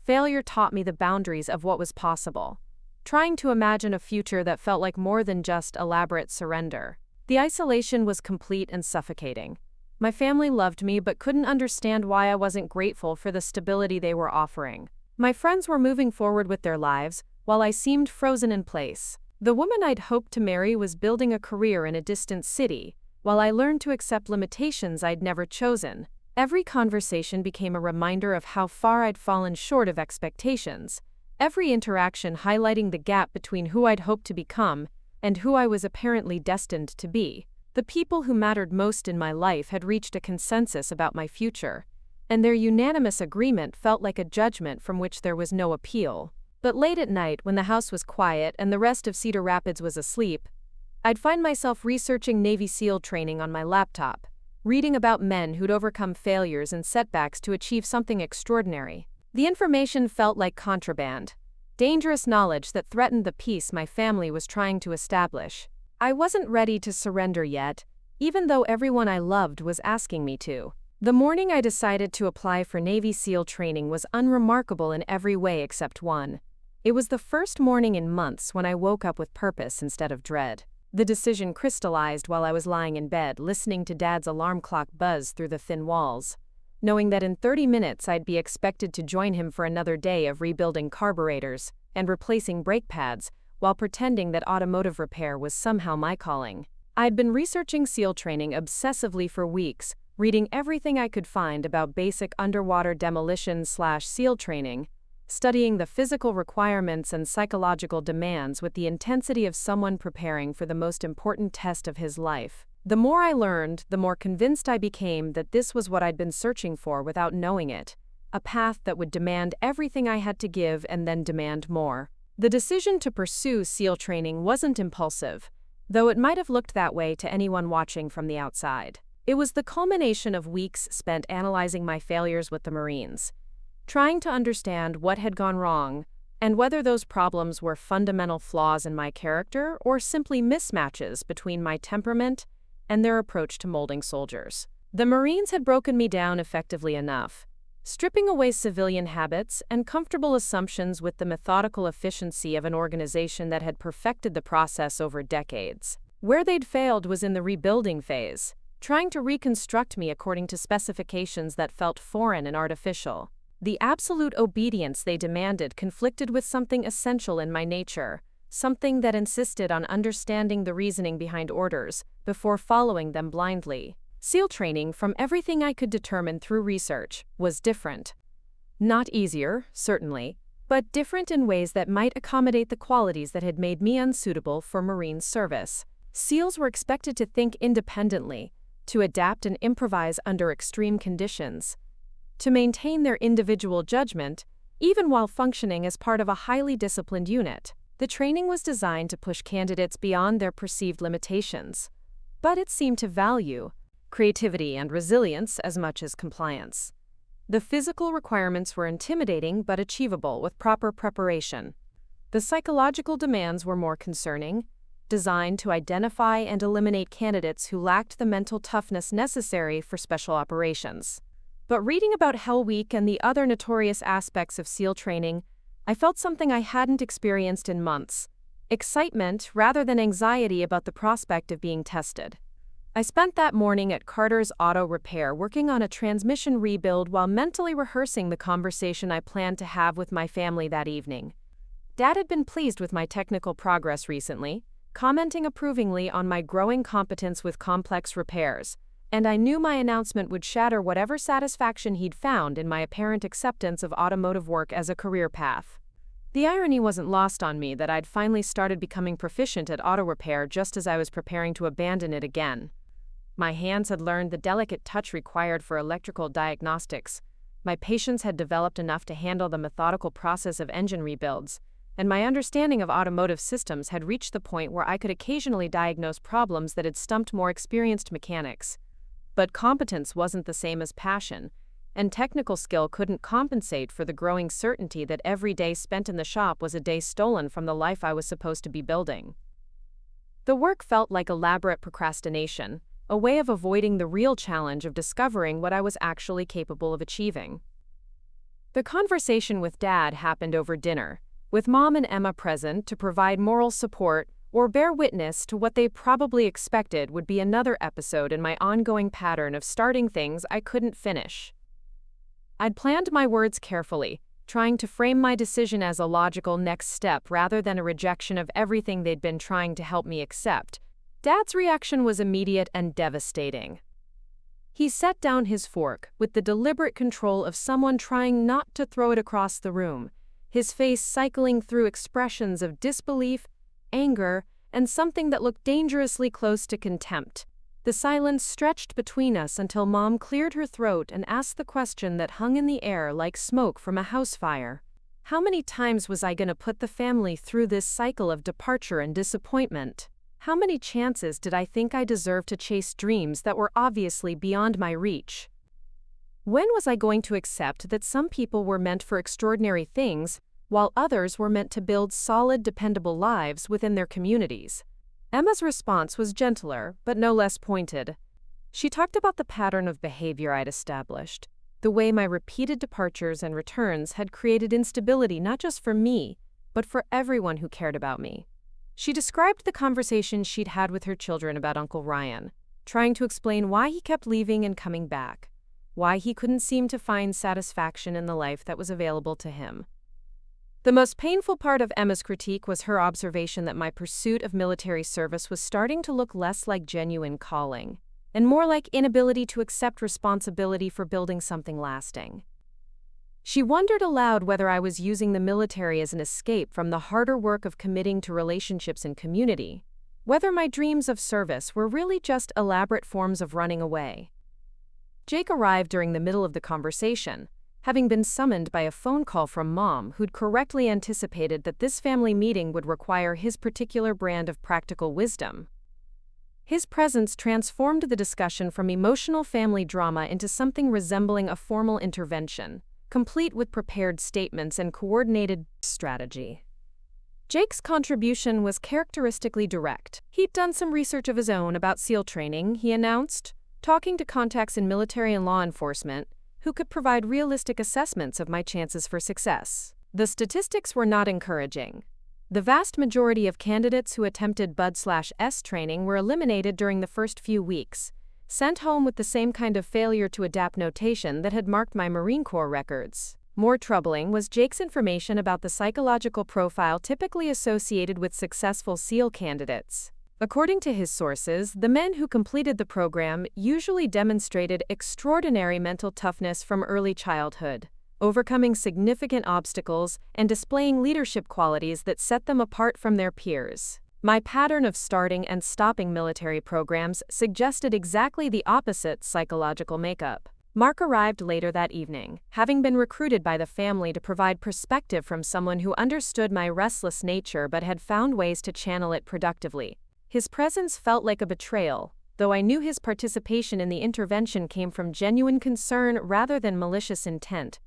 Failure taught me the boundaries of what was possible, trying to imagine a future that felt like more than just elaborate surrender. The isolation was complete and suffocating. My family loved me but couldn't understand why I wasn't grateful for the stability they were offering. My friends were moving forward with their lives, while I seemed frozen in place. The woman I'd hoped to marry was building a career in a distant city, while I learned to accept limitations I'd never chosen. Every conversation became a reminder of how far I'd fallen short of expectations, every interaction highlighting the gap between who I'd hoped to become and who I was apparently destined to be. The people who mattered most in my life had reached a consensus about my future, and their unanimous agreement felt like a judgment from which there was no appeal. But late at night, when the house was quiet and the rest of Cedar Rapids was asleep, I'd find myself researching Navy SEAL training on my laptop, reading about men who'd overcome failures and setbacks to achieve something extraordinary. The information felt like contraband, dangerous knowledge that threatened the peace my family was trying to establish. I wasn't ready to surrender yet, even though everyone I loved was asking me to. The morning I decided to apply for Navy SEAL training was unremarkable in every way except one. It was the first morning in months when I woke up with purpose instead of dread. The decision crystallized while I was lying in bed, listening to Dad's alarm clock buzz through the thin walls, knowing that in 30 minutes I'd be expected to join him for another day of rebuilding carburetors and replacing brake pads, while pretending that automotive repair was somehow my calling. I'd been researching SEAL training obsessively for weeks, reading everything I could find about basic underwater demolition/SEAL training, studying the physical requirements and psychological demands with the intensity of someone preparing for the most important test of his life. The more I learned, the more convinced I became that this was what I'd been searching for without knowing it, a path that would demand everything I had to give and then demand more. The decision to pursue SEAL training wasn't impulsive, though it might have looked that way to anyone watching from the outside. It was the culmination of weeks spent analyzing my failures with the Marines, trying to understand what had gone wrong and whether those problems were fundamental flaws in my character or simply mismatches between my temperament and their approach to molding soldiers. The Marines had broken me down effectively enough, stripping away civilian habits and comfortable assumptions with the methodical efficiency of an organization that had perfected the process over decades. Where they'd failed was in the rebuilding phase, trying to reconstruct me according to specifications that felt foreign and artificial. The absolute obedience they demanded conflicted with something essential in my nature, something that insisted on understanding the reasoning behind orders before following them blindly. SEAL training, from everything I could determine through research, was different. Not easier, certainly, but different in ways that might accommodate the qualities that had made me unsuitable for Marine service. SEALs were expected to think independently, to adapt and improvise under extreme conditions, to maintain their individual judgment, even while functioning as part of a highly disciplined unit. The training was designed to push candidates beyond their perceived limitations, but it seemed to value creativity and resilience as much as compliance. The physical requirements were intimidating but achievable with proper preparation. The psychological demands were more concerning, designed to identify and eliminate candidates who lacked the mental toughness necessary for special operations. But reading about Hell Week and the other notorious aspects of SEAL training, I felt something I hadn't experienced in months: excitement rather than anxiety about the prospect of being tested. I spent that morning at Carter's Auto Repair working on a transmission rebuild while mentally rehearsing the conversation I planned to have with my family that evening. Dad had been pleased with my technical progress recently, commenting approvingly on my growing competence with complex repairs, and I knew my announcement would shatter whatever satisfaction he'd found in my apparent acceptance of automotive work as a career path. The irony wasn't lost on me that I'd finally started becoming proficient at auto repair just as I was preparing to abandon it again. My hands had learned the delicate touch required for electrical diagnostics, my patience had developed enough to handle the methodical process of engine rebuilds, and my understanding of automotive systems had reached the point where I could occasionally diagnose problems that had stumped more experienced mechanics. But competence wasn't the same as passion, and technical skill couldn't compensate for the growing certainty that every day spent in the shop was a day stolen from the life I was supposed to be building. The work felt like elaborate procrastination, a way of avoiding the real challenge of discovering what I was actually capable of achieving. The conversation with Dad happened over dinner, with Mom and Emma present to provide moral support or bear witness to what they probably expected would be another episode in my ongoing pattern of starting things I couldn't finish. I'd planned my words carefully, trying to frame my decision as a logical next step rather than a rejection of everything they'd been trying to help me accept. Dad's reaction was immediate and devastating. He set down his fork with the deliberate control of someone trying not to throw it across the room, his face cycling through expressions of disbelief, anger, and something that looked dangerously close to contempt. The silence stretched between us until Mom cleared her throat and asked the question that hung in the air like smoke from a house fire. How many times was I going to put the family through this cycle of departure and disappointment? How many chances did I think I deserved to chase dreams that were obviously beyond my reach? When was I going to accept that some people were meant for extraordinary things, while others were meant to build solid, dependable lives within their communities? Emma's response was gentler, but no less pointed. She talked about the pattern of behavior I'd established, the way my repeated departures and returns had created instability not just for me, but for everyone who cared about me. She described the conversation she'd had with her children about Uncle Ryan, trying to explain why he kept leaving and coming back, why he couldn't seem to find satisfaction in the life that was available to him. The most painful part of Emma's critique was her observation that my pursuit of military service was starting to look less like genuine calling, and more like inability to accept responsibility for building something lasting. She wondered aloud whether I was using the military as an escape from the harder work of committing to relationships and community, whether my dreams of service were really just elaborate forms of running away. Jake arrived during the middle of the conversation, having been summoned by a phone call from Mom who'd correctly anticipated that this family meeting would require his particular brand of practical wisdom. His presence transformed the discussion from emotional family drama into something resembling a formal intervention, complete with prepared statements and coordinated strategy. Jake's contribution was characteristically direct. He'd done some research of his own about SEAL training, he announced, talking to contacts in military and law enforcement who could provide realistic assessments of my chances for success. The statistics were not encouraging. The vast majority of candidates who attempted BUD/S training were eliminated during the first few weeks, sent home with the same kind of failure to adapt notation that had marked my Marine Corps records. More troubling was Jake's information about the psychological profile typically associated with successful SEAL candidates. According to his sources, the men who completed the program usually demonstrated extraordinary mental toughness from early childhood, overcoming significant obstacles and displaying leadership qualities that set them apart from their peers. My pattern of starting and stopping military programs suggested exactly the opposite psychological makeup. Mark arrived later that evening, having been recruited by the family to provide perspective from someone who understood my restless nature but had found ways to channel it productively. His presence felt like a betrayal, though I knew his participation in the intervention came from genuine concern rather than malicious intent.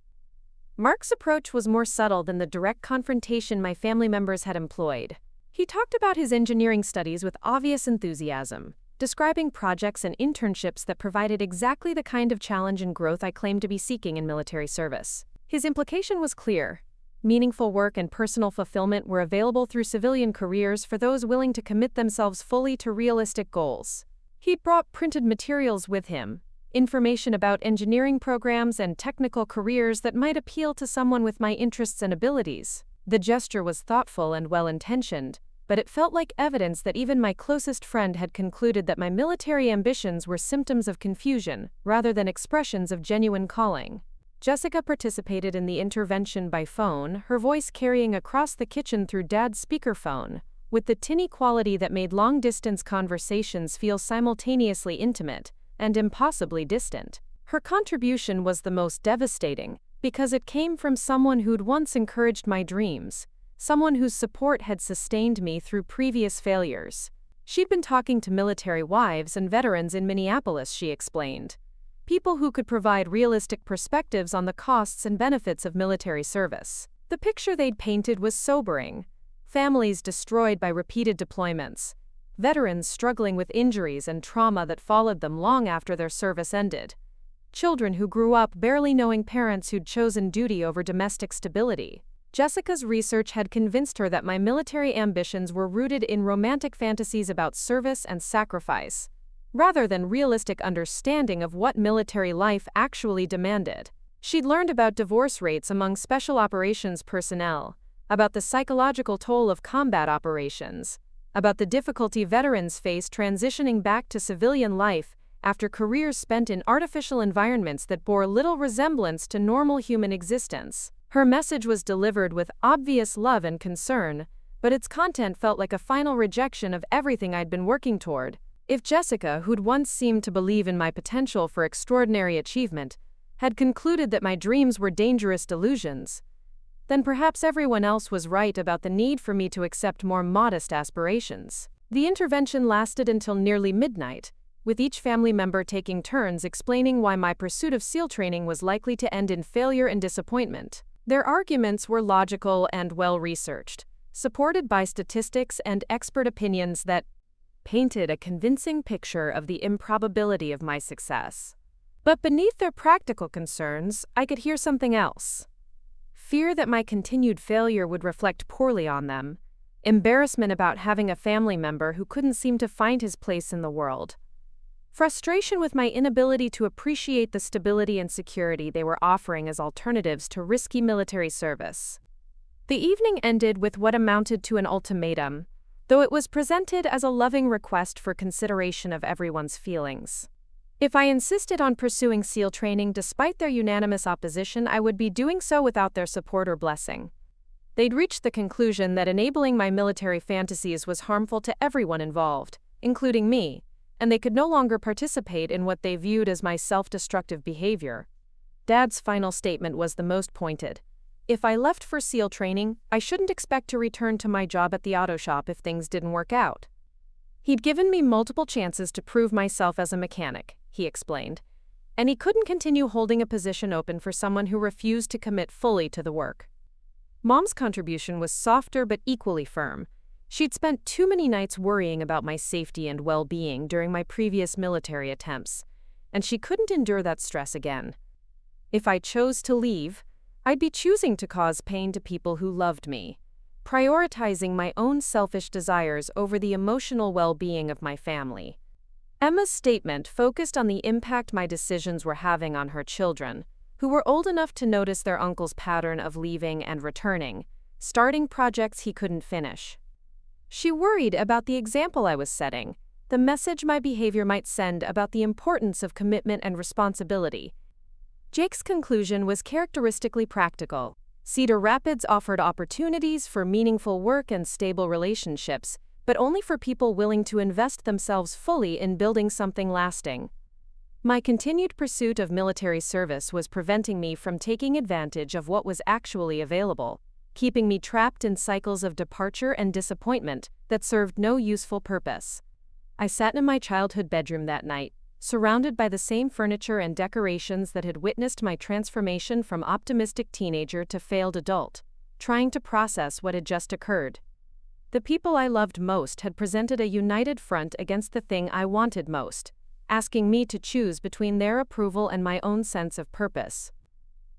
Mark's approach was more subtle than the direct confrontation my family members had employed. He talked about his engineering studies with obvious enthusiasm, describing projects and internships that provided exactly the kind of challenge and growth I claimed to be seeking in military service. His implication was clear. Meaningful work and personal fulfillment were available through civilian careers for those willing to commit themselves fully to realistic goals. He'd brought printed materials with him, information about engineering programs and technical careers that might appeal to someone with my interests and abilities. The gesture was thoughtful and well-intentioned, but it felt like evidence that even my closest friend had concluded that my military ambitions were symptoms of confusion rather than expressions of genuine calling. Jessica participated in the intervention by phone, her voice carrying across the kitchen through Dad's speakerphone, with the tinny quality that made long-distance conversations feel simultaneously intimate and impossibly distant. Her contribution was the most devastating, because it came from someone who'd once encouraged my dreams, someone whose support had sustained me through previous failures. She'd been talking to military wives and veterans in Minneapolis, she explained. People who could provide realistic perspectives on the costs and benefits of military service. The picture they'd painted was sobering. Families destroyed by repeated deployments. Veterans struggling with injuries and trauma that followed them long after their service ended. Children who grew up barely knowing parents who'd chosen duty over domestic stability. Jessica's research had convinced her that my military ambitions were rooted in romantic fantasies about service and sacrifice, rather than realistic understanding of what military life actually demanded. She'd learned about divorce rates among special operations personnel, about the psychological toll of combat operations, about the difficulty veterans face transitioning back to civilian life after careers spent in artificial environments that bore little resemblance to normal human existence. Her message was delivered with obvious love and concern, but its content felt like a final rejection of everything I'd been working toward. If Jessica, who'd once seemed to believe in my potential for extraordinary achievement, had concluded that my dreams were dangerous delusions, then perhaps everyone else was right about the need for me to accept more modest aspirations. The intervention lasted until nearly midnight, with each family member taking turns explaining why my pursuit of SEAL training was likely to end in failure and disappointment. Their arguments were logical and well-researched, supported by statistics and expert opinions that painted a convincing picture of the improbability of my success. But beneath their practical concerns, I could hear something else. Fear that my continued failure would reflect poorly on them, embarrassment about having a family member who couldn't seem to find his place in the world, frustration with my inability to appreciate the stability and security they were offering as alternatives to risky military service. The evening ended with what amounted to an ultimatum, though it was presented as a loving request for consideration of everyone's feelings. If I insisted on pursuing SEAL training despite their unanimous opposition, I would be doing so without their support or blessing. They'd reached the conclusion that enabling my military fantasies was harmful to everyone involved, including me, and they could no longer participate in what they viewed as my self-destructive behavior. Dad's final statement was the most pointed. If I left for SEAL training, I shouldn't expect to return to my job at the auto shop if things didn't work out. He'd given me multiple chances to prove myself as a mechanic, he explained, and he couldn't continue holding a position open for someone who refused to commit fully to the work. Mom's contribution was softer but equally firm. She'd spent too many nights worrying about my safety and well-being during my previous military attempts, and she couldn't endure that stress again. If I chose to leave, I'd be choosing to cause pain to people who loved me, prioritizing my own selfish desires over the emotional well-being of my family. Emma's statement focused on the impact my decisions were having on her children, who were old enough to notice their uncle's pattern of leaving and returning, starting projects he couldn't finish. She worried about the example I was setting, the message my behavior might send about the importance of commitment and responsibility. Jake's conclusion was characteristically practical. Cedar Rapids offered opportunities for meaningful work and stable relationships, but only for people willing to invest themselves fully in building something lasting. My continued pursuit of military service was preventing me from taking advantage of what was actually available, keeping me trapped in cycles of departure and disappointment that served no useful purpose. I sat in my childhood bedroom that night, surrounded by the same furniture and decorations that had witnessed my transformation from optimistic teenager to failed adult, trying to process what had just occurred. The people I loved most had presented a united front against the thing I wanted most, asking me to choose between their approval and my own sense of purpose.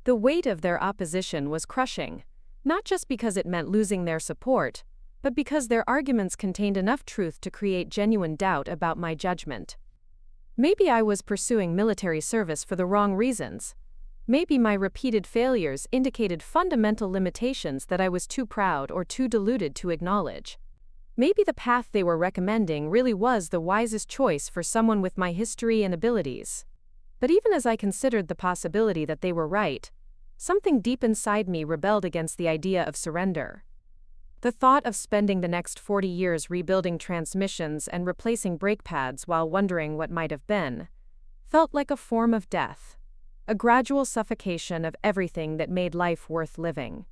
The weight of their opposition was crushing, not just because it meant losing their support, but because their arguments contained enough truth to create genuine doubt about my judgment. Maybe I was pursuing military service for the wrong reasons. Maybe my repeated failures indicated fundamental limitations that I was too proud or too deluded to acknowledge. Maybe the path they were recommending really was the wisest choice for someone with my history and abilities. But even as I considered the possibility that they were right, something deep inside me rebelled against the idea of surrender. The thought of spending the next 40 years rebuilding transmissions and replacing brake pads while wondering what might have been felt like a form of death, a gradual suffocation of everything that made life worth living.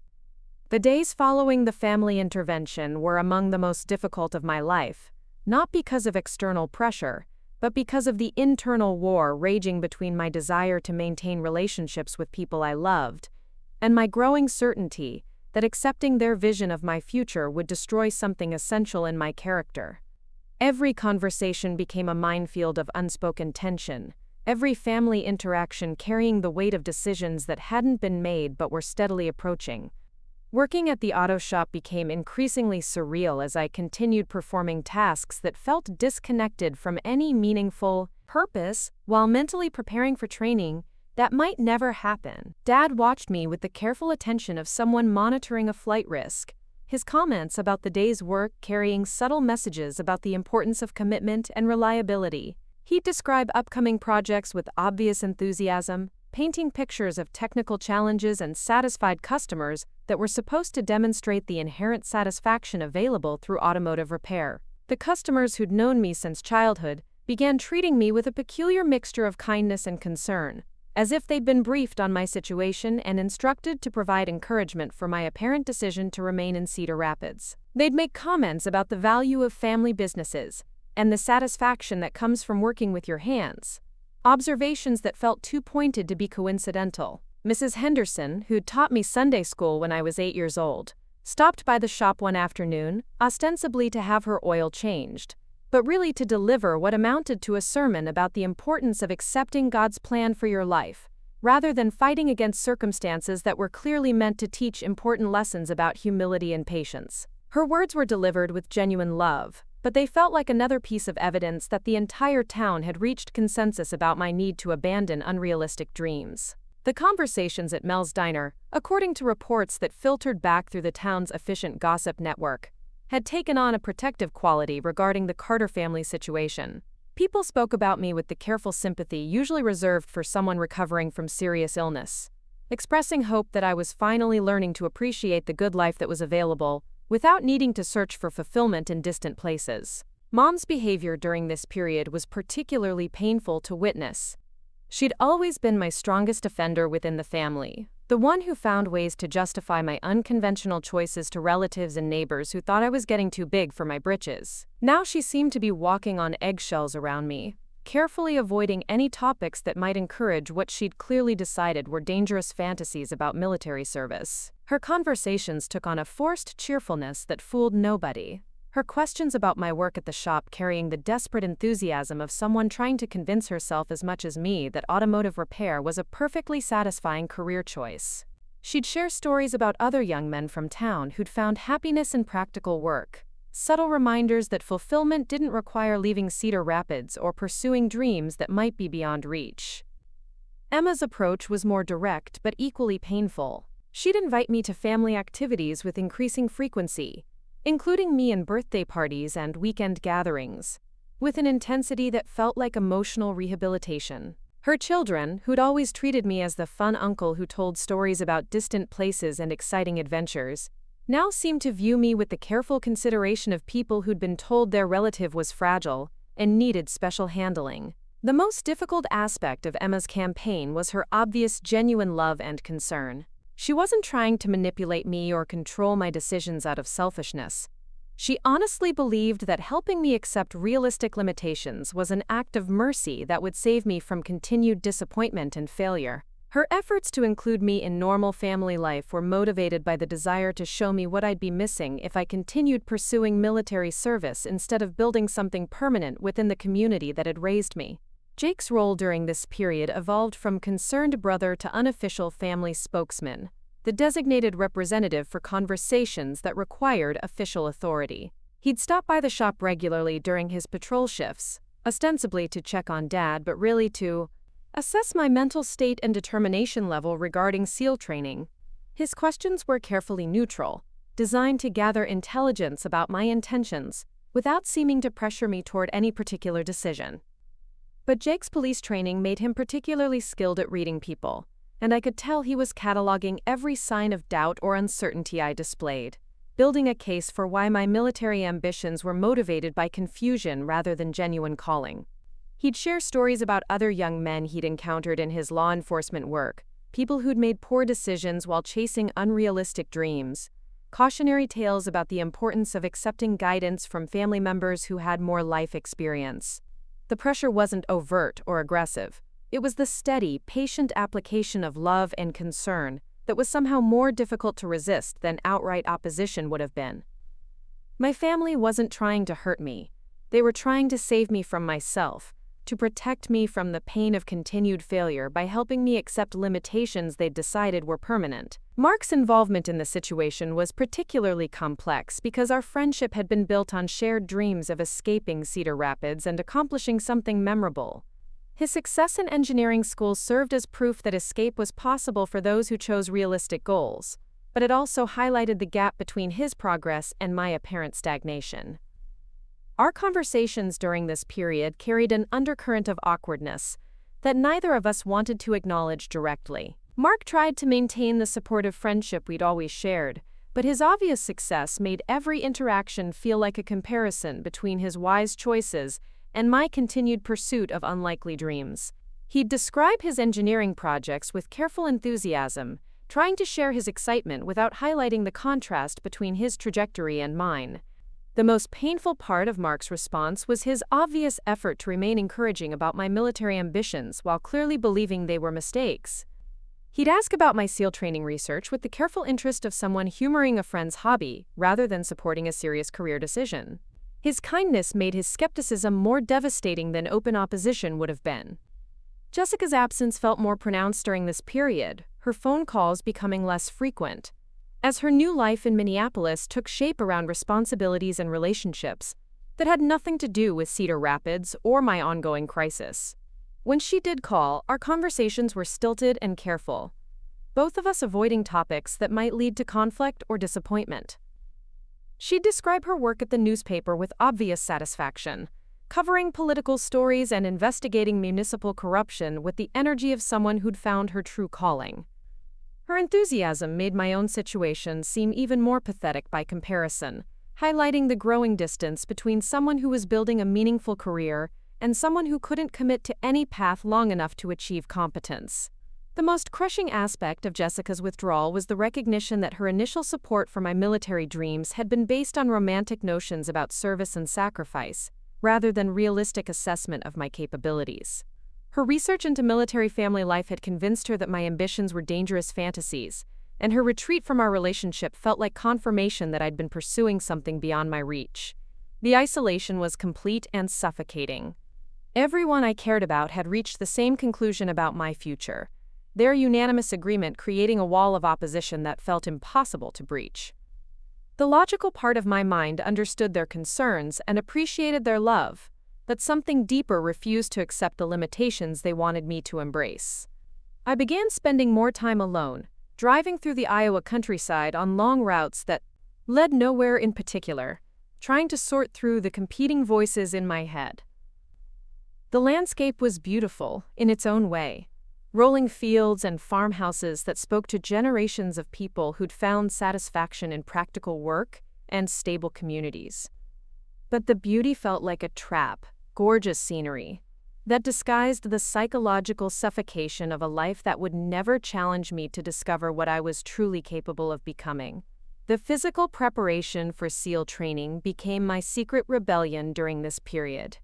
The days following the family intervention were among the most difficult of my life, not because of external pressure, but because of the internal war raging between my desire to maintain relationships with people I loved and my growing certainty that accepting their vision of my future would destroy something essential in my character. Every conversation became a minefield of unspoken tension, every family interaction carrying the weight of decisions that hadn't been made but were steadily approaching. Working at the auto shop became increasingly surreal as I continued performing tasks that felt disconnected from any meaningful purpose while mentally preparing for training that might never happen. Dad watched me with the careful attention of someone monitoring a flight risk, his comments about the day's work carrying subtle messages about the importance of commitment and reliability. He'd describe upcoming projects with obvious enthusiasm, painting pictures of technical challenges and satisfied customers that were supposed to demonstrate the inherent satisfaction available through automotive repair. The customers who'd known me since childhood began treating me with a peculiar mixture of kindness and concern, as if they'd been briefed on my situation and instructed to provide encouragement for my apparent decision to remain in Cedar Rapids. They'd make comments about the value of family businesses and the satisfaction that comes from working with your hands, observations that felt too pointed to be coincidental. Mrs. Henderson, who'd taught me Sunday school when I was 8 years old, stopped by the shop one afternoon, ostensibly to have her oil changed, but really to deliver what amounted to a sermon about the importance of accepting God's plan for your life, rather than fighting against circumstances that were clearly meant to teach important lessons about humility and patience. Her words were delivered with genuine love, but they felt like another piece of evidence that the entire town had reached consensus about my need to abandon unrealistic dreams. The conversations at Mel's Diner, according to reports that filtered back through the town's efficient gossip network, had taken on a protective quality regarding the Carter family situation. People spoke about me with the careful sympathy usually reserved for someone recovering from serious illness, expressing hope that I was finally learning to appreciate the good life that was available without needing to search for fulfillment in distant places. Mom's behavior during this period was particularly painful to witness. She'd always been my strongest defender within the family, the one who found ways to justify my unconventional choices to relatives and neighbors who thought I was getting too big for my britches. Now she seemed to be walking on eggshells around me, carefully avoiding any topics that might encourage what she'd clearly decided were dangerous fantasies about military service. Her conversations took on a forced cheerfulness that fooled nobody, her questions about my work at the shop carrying the desperate enthusiasm of someone trying to convince herself as much as me that automotive repair was a perfectly satisfying career choice. She'd share stories about other young men from town who'd found happiness in practical work, subtle reminders that fulfillment didn't require leaving Cedar Rapids or pursuing dreams that might be beyond reach. Emma's approach was more direct but equally painful. She'd invite me to family activities with increasing frequency, including me in birthday parties and weekend gatherings, with an intensity that felt like emotional rehabilitation. Her children, who'd always treated me as the fun uncle who told stories about distant places and exciting adventures, now seemed to view me with the careful consideration of people who'd been told their relative was fragile and needed special handling. The most difficult aspect of Emma's campaign was her obvious genuine love and concern. She wasn't trying to manipulate me or control my decisions out of selfishness. She honestly believed that helping me accept realistic limitations was an act of mercy that would save me from continued disappointment and failure. Her efforts to include me in normal family life were motivated by the desire to show me what I'd be missing if I continued pursuing military service instead of building something permanent within the community that had raised me. Jake's role during this period evolved from concerned brother to unofficial family spokesman, the designated representative for conversations that required official authority. He'd stop by the shop regularly during his patrol shifts, ostensibly to check on Dad but really to assess my mental state and determination level regarding SEAL training. His questions were carefully neutral, designed to gather intelligence about my intentions without seeming to pressure me toward any particular decision. But Jake's police training made him particularly skilled at reading people, and I could tell he was cataloging every sign of doubt or uncertainty I displayed, building a case for why my military ambitions were motivated by confusion rather than genuine calling. He'd share stories about other young men he'd encountered in his law enforcement work, people who'd made poor decisions while chasing unrealistic dreams, cautionary tales about the importance of accepting guidance from family members who had more life experience. The pressure wasn't overt or aggressive. It was the steady, patient application of love and concern that was somehow more difficult to resist than outright opposition would have been. My family wasn't trying to hurt me. They were trying to save me from myself, to protect me from the pain of continued failure by helping me accept limitations they'd decided were permanent. Mark's involvement in the situation was particularly complex because our friendship had been built on shared dreams of escaping Cedar Rapids and accomplishing something memorable. His success in engineering school served as proof that escape was possible for those who chose realistic goals, but it also highlighted the gap between his progress and my apparent stagnation. Our conversations during this period carried an undercurrent of awkwardness that neither of us wanted to acknowledge directly. Mark tried to maintain the supportive friendship we'd always shared, but his obvious success made every interaction feel like a comparison between his wise choices and my continued pursuit of unlikely dreams. He'd describe his engineering projects with careful enthusiasm, trying to share his excitement without highlighting the contrast between his trajectory and mine. The most painful part of Mark's response was his obvious effort to remain encouraging about my military ambitions while clearly believing they were mistakes. He'd ask about my SEAL training research with the careful interest of someone humoring a friend's hobby rather than supporting a serious career decision. His kindness made his skepticism more devastating than open opposition would have been. Jessica's absence felt more pronounced during this period, her phone calls becoming less frequent, as her new life in Minneapolis took shape around responsibilities and relationships that had nothing to do with Cedar Rapids or my ongoing crisis. When she did call, our conversations were stilted and careful, both of us avoiding topics that might lead to conflict or disappointment. She'd describe her work at the newspaper with obvious satisfaction, covering political stories and investigating municipal corruption with the energy of someone who'd found her true calling. Her enthusiasm made my own situation seem even more pathetic by comparison, highlighting the growing distance between someone who was building a meaningful career and someone who couldn't commit to any path long enough to achieve competence. The most crushing aspect of Jessica's withdrawal was the recognition that her initial support for my military dreams had been based on romantic notions about service and sacrifice, rather than realistic assessment of my capabilities. Her research into military family life had convinced her that my ambitions were dangerous fantasies, and her retreat from our relationship felt like confirmation that I'd been pursuing something beyond my reach. The isolation was complete and suffocating. Everyone I cared about had reached the same conclusion about my future, their unanimous agreement creating a wall of opposition that felt impossible to breach. The logical part of my mind understood their concerns and appreciated their love, but something deeper refused to accept the limitations they wanted me to embrace. I began spending more time alone, driving through the Iowa countryside on long routes that led nowhere in particular, trying to sort through the competing voices in my head. The landscape was beautiful in its own way, rolling fields and farmhouses that spoke to generations of people who'd found satisfaction in practical work and stable communities. But the beauty felt like a trap, gorgeous scenery that disguised the psychological suffocation of a life that would never challenge me to discover what I was truly capable of becoming. The physical preparation for SEAL training became my secret rebellion during this period.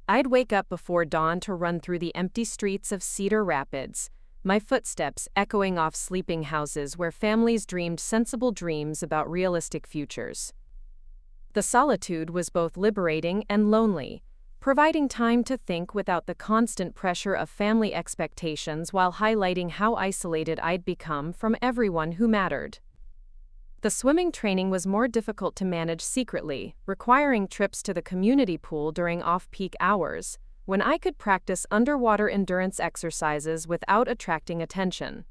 I'd wake up before dawn to run through the empty streets of Cedar Rapids, my footsteps echoing off sleeping houses where families dreamed sensible dreams about realistic futures. The solitude was both liberating and lonely, providing time to think without the constant pressure of family expectations while highlighting how isolated I'd become from everyone who mattered. The swimming training was more difficult to manage secretly, requiring trips to the community pool during off-peak hours, when I could practice underwater endurance exercises without attracting attention.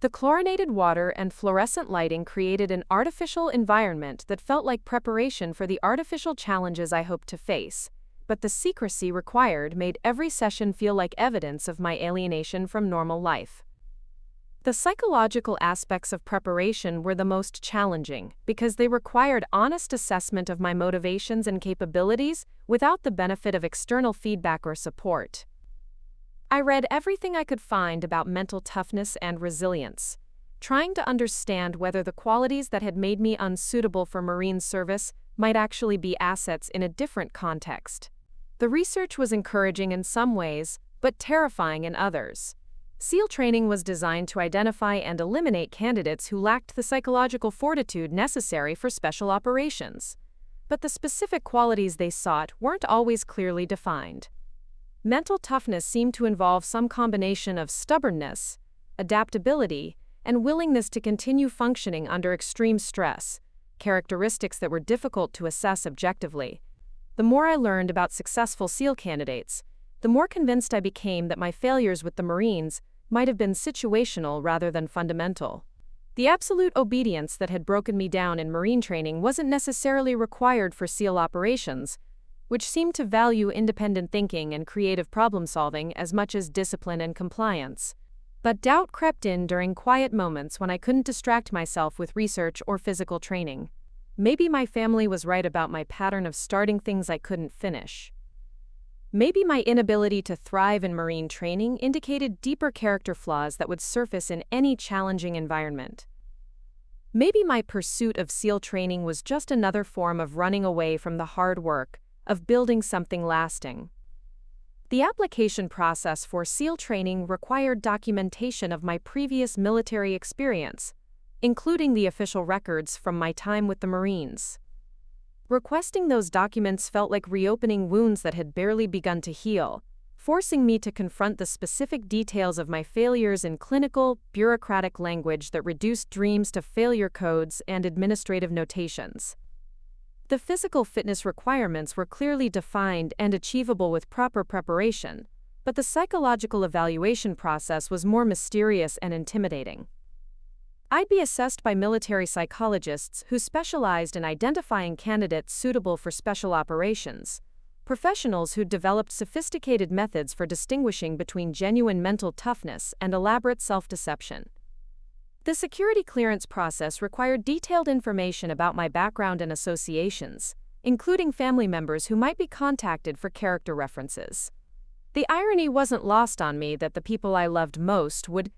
The chlorinated water and fluorescent lighting created an artificial environment that felt like preparation for the artificial challenges I hoped to face, but the secrecy required made every session feel like evidence of my alienation from normal life. The psychological aspects of preparation were the most challenging because they required honest assessment of my motivations and capabilities without the benefit of external feedback or support. I read everything I could find about mental toughness and resilience, trying to understand whether the qualities that had made me unsuitable for Marine service might actually be assets in a different context. The research was encouraging in some ways, but terrifying in others. SEAL training was designed to identify and eliminate candidates who lacked the psychological fortitude necessary for special operations. But the specific qualities they sought weren't always clearly defined. Mental toughness seemed to involve some combination of stubbornness, adaptability, and willingness to continue functioning under extreme stress, characteristics that were difficult to assess objectively. The more I learned about successful SEAL candidates, the more convinced I became that my failures with the Marines might have been situational rather than fundamental. The absolute obedience that had broken me down in Marine training wasn't necessarily required for SEAL operations, which seemed to value independent thinking and creative problem-solving as much as discipline and compliance. But doubt crept in during quiet moments when I couldn't distract myself with research or physical training. Maybe my family was right about my pattern of starting things I couldn't finish. Maybe my inability to thrive in Marine training indicated deeper character flaws that would surface in any challenging environment. Maybe my pursuit of SEAL training was just another form of running away from the hard work of building something lasting. The application process for SEAL training required documentation of my previous military experience, including the official records from my time with the Marines. Requesting those documents felt like reopening wounds that had barely begun to heal, forcing me to confront the specific details of my failures in clinical, bureaucratic language that reduced dreams to failure codes and administrative notations. The physical fitness requirements were clearly defined and achievable with proper preparation, but the psychological evaluation process was more mysterious and intimidating. I'd be assessed by military psychologists who specialized in identifying candidates suitable for special operations, professionals who developed sophisticated methods for distinguishing between genuine mental toughness and elaborate self-deception. The security clearance process required detailed information about my background and associations, including family members who might be contacted for character references. The irony wasn't lost on me that the people I loved most would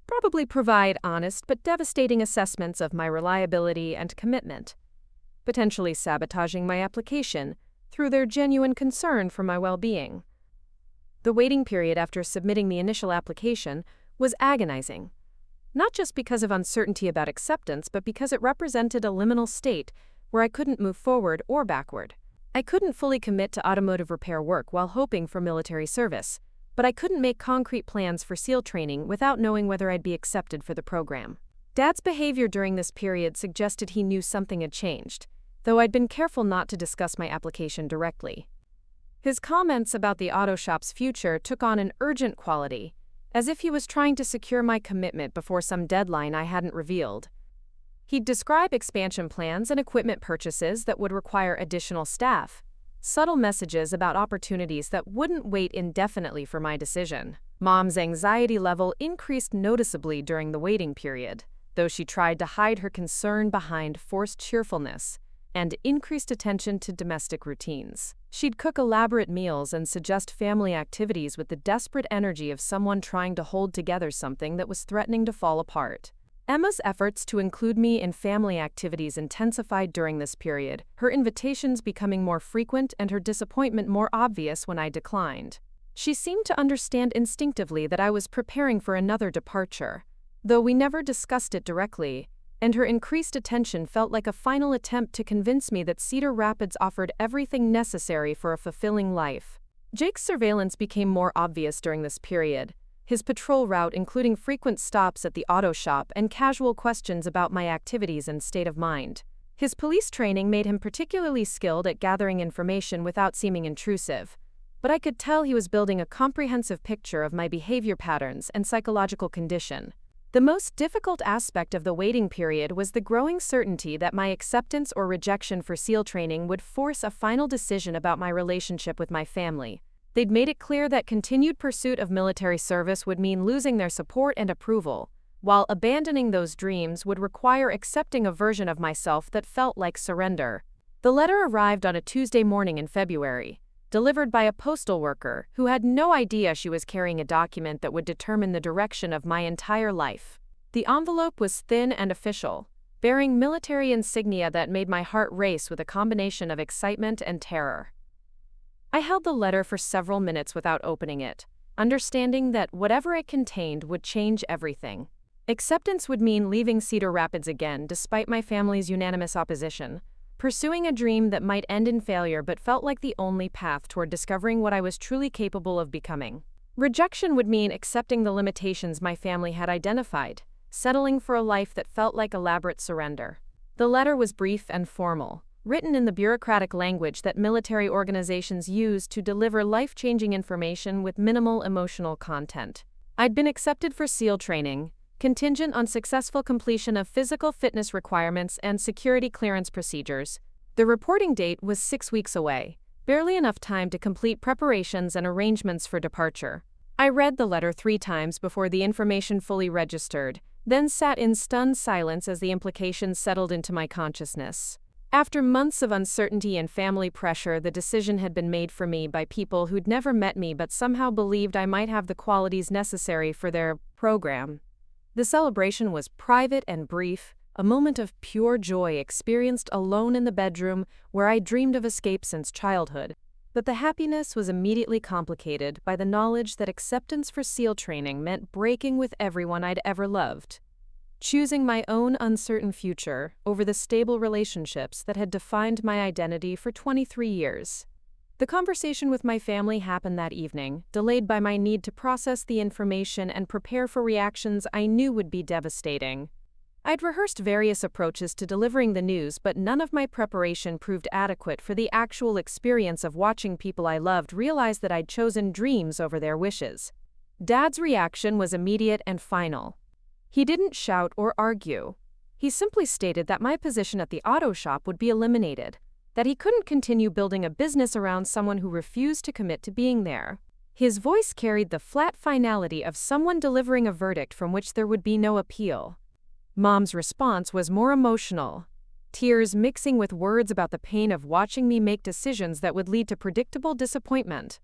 probably provide honest but devastating assessments of my reliability and commitment, potentially sabotaging my application through their genuine concern for my well-being. The waiting period after submitting the initial application was agonizing, not just because of uncertainty about acceptance, but because it represented a liminal state where I couldn't move forward or backward. I couldn't fully commit to automotive repair work while hoping for military service, but I couldn't make concrete plans for SEAL training without knowing whether I'd be accepted for the program. Dad's behavior during this period suggested he knew something had changed, though I'd been careful not to discuss my application directly. His comments about the auto shop's future took on an urgent quality, as if he was trying to secure my commitment before some deadline I hadn't revealed. He'd describe expansion plans and equipment purchases that would require additional staff, subtle messages about opportunities that wouldn't wait indefinitely for my decision. Mom's anxiety level increased noticeably during the waiting period, though she tried to hide her concern behind forced cheerfulness and increased attention to domestic routines. She'd cook elaborate meals and suggest family activities with the desperate energy of someone trying to hold together something that was threatening to fall apart. Emma's efforts to include me in family activities intensified during this period, her invitations becoming more frequent and her disappointment more obvious when I declined. She seemed to understand instinctively that I was preparing for another departure, though we never discussed it directly, and her increased attention felt like a final attempt to convince me that Cedar Rapids offered everything necessary for a fulfilling life. Jake's surveillance became more obvious during this period, his patrol route including frequent stops at the auto shop and casual questions about my activities and state of mind. His police training made him particularly skilled at gathering information without seeming intrusive, but I could tell he was building a comprehensive picture of my behavior patterns and psychological condition. The most difficult aspect of the waiting period was the growing certainty that my acceptance or rejection for SEAL training would force a final decision about my relationship with my family. They'd made it clear that continued pursuit of military service would mean losing their support and approval, while abandoning those dreams would require accepting a version of myself that felt like surrender. The letter arrived on a Tuesday morning in February, delivered by a postal worker who had no idea she was carrying a document that would determine the direction of my entire life. The envelope was thin and official, bearing military insignia that made my heart race with a combination of excitement and terror. I held the letter for several minutes without opening it, understanding that whatever it contained would change everything. Acceptance would mean leaving Cedar Rapids again despite my family's unanimous opposition, pursuing a dream that might end in failure but felt like the only path toward discovering what I was truly capable of becoming. Rejection would mean accepting the limitations my family had identified, settling for a life that felt like elaborate surrender. The letter was brief and formal, written in the bureaucratic language that military organizations use to deliver life-changing information with minimal emotional content. I'd been accepted for SEAL training, contingent on successful completion of physical fitness requirements and security clearance procedures. The reporting date was 6 weeks away, barely enough time to complete preparations and arrangements for departure. I read the letter 3 times before the information fully registered, then sat in stunned silence as the implications settled into my consciousness. After months of uncertainty and family pressure, the decision had been made for me by people who'd never met me but somehow believed I might have the qualities necessary for their program. The celebration was private and brief, a moment of pure joy experienced alone in the bedroom where I dreamed of escape since childhood. But the happiness was immediately complicated by the knowledge that acceptance for SEAL training meant breaking with everyone I'd ever loved, choosing my own uncertain future over the stable relationships that had defined my identity for 23 years. The conversation with my family happened that evening, delayed by my need to process the information and prepare for reactions I knew would be devastating. I'd rehearsed various approaches to delivering the news, but none of my preparation proved adequate for the actual experience of watching people I loved realize that I'd chosen dreams over their wishes. Dad's reaction was immediate and final. He didn't shout or argue. He simply stated that my position at the auto shop would be eliminated, that he couldn't continue building a business around someone who refused to commit to being there. His voice carried the flat finality of someone delivering a verdict from which there would be no appeal. Mom's response was more emotional, tears mixing with words about the pain of watching me make decisions that would lead to predictable disappointment.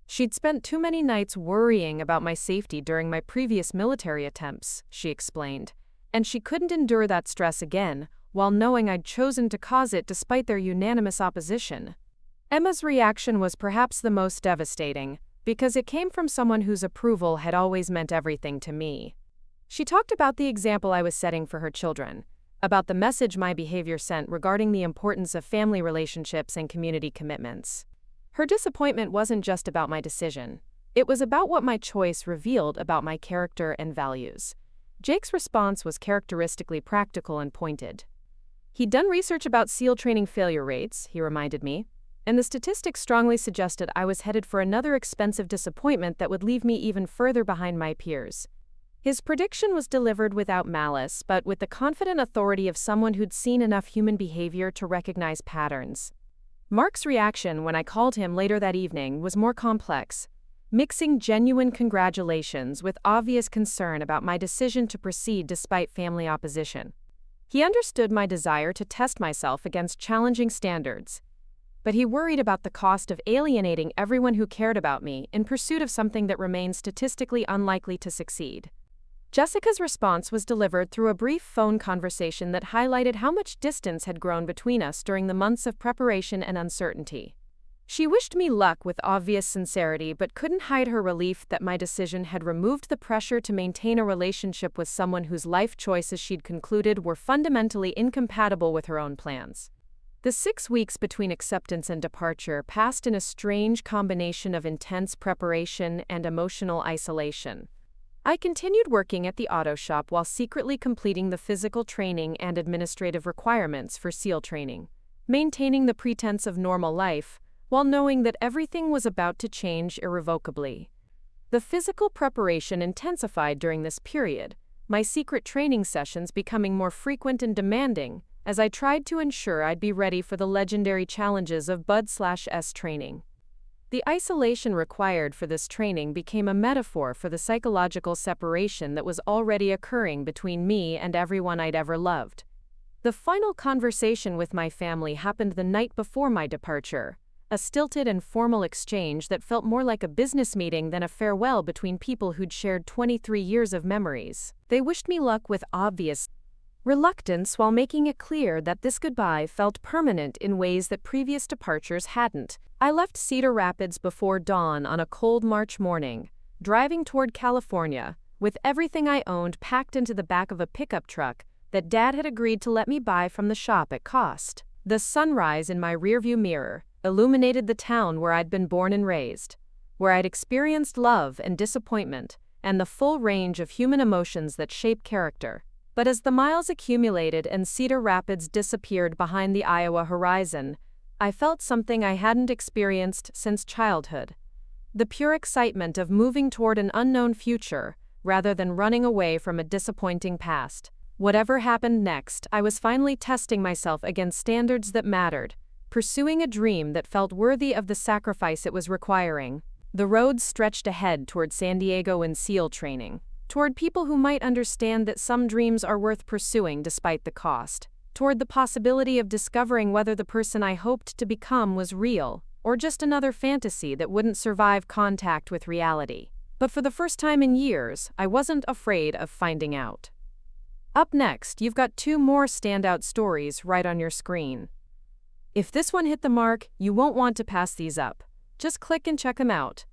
She'd spent too many nights worrying about my safety during my previous military attempts, she explained, and she couldn't endure that stress again, while knowing I'd chosen to cause it despite their unanimous opposition. Emma's reaction was perhaps the most devastating, because it came from someone whose approval had always meant everything to me. She talked about the example I was setting for her children, about the message my behavior sent regarding the importance of family relationships and community commitments. Her disappointment wasn't just about my decision. It was about what my choice revealed about my character and values. Jake's response was characteristically practical and pointed. He'd done research about SEAL training failure rates, he reminded me, and the statistics strongly suggested I was headed for another expensive disappointment that would leave me even further behind my peers. His prediction was delivered without malice, but with the confident authority of someone who'd seen enough human behavior to recognize patterns. Mark's reaction when I called him later that evening was more complex, mixing genuine congratulations with obvious concern about my decision to proceed despite family opposition. He understood my desire to test myself against challenging standards, but he worried about the cost of alienating everyone who cared about me in pursuit of something that remained statistically unlikely to succeed. Jessica's response was delivered through a brief phone conversation that highlighted how much distance had grown between us during the months of preparation and uncertainty. She wished me luck with obvious sincerity but couldn't hide her relief that my decision had removed the pressure to maintain a relationship with someone whose life choices she'd concluded were fundamentally incompatible with her own plans. The 6 weeks between acceptance and departure passed in a strange combination of intense preparation and emotional isolation. I continued working at the auto shop while secretly completing the physical training and administrative requirements for SEAL training, maintaining the pretense of normal life, while knowing that everything was about to change irrevocably. The physical preparation intensified during this period, my secret training sessions becoming more frequent and demanding as I tried to ensure I'd be ready for the legendary challenges of Bud/S training. The isolation required for this training became a metaphor for the psychological separation that was already occurring between me and everyone I'd ever loved. The final conversation with my family happened the night before my departure, a stilted and formal exchange that felt more like a business meeting than a farewell between people who'd shared 23 years of memories. They wished me luck with obvious reluctance while making it clear that this goodbye felt permanent in ways that previous departures hadn't. I left Cedar Rapids before dawn on a cold March morning, driving toward California, with everything I owned packed into the back of a pickup truck that Dad had agreed to let me buy from the shop at cost. The sunrise in my rearview mirror illuminated the town where I'd been born and raised, where I'd experienced love and disappointment, and the full range of human emotions that shape character. But as the miles accumulated and Cedar Rapids disappeared behind the Iowa horizon, I felt something I hadn't experienced since childhood. The pure excitement of moving toward an unknown future, rather than running away from a disappointing past. Whatever happened next, I was finally testing myself against standards that mattered, pursuing a dream that felt worthy of the sacrifice it was requiring. The road stretched ahead toward San Diego and SEAL training, toward people who might understand that some dreams are worth pursuing despite the cost, toward the possibility of discovering whether the person I hoped to become was real, or just another fantasy that wouldn't survive contact with reality. But for the first time in years, I wasn't afraid of finding out. Up next, you've got 2 more standout stories right on your screen. If this one hit the mark, you won't want to pass these up. Just click and check them out.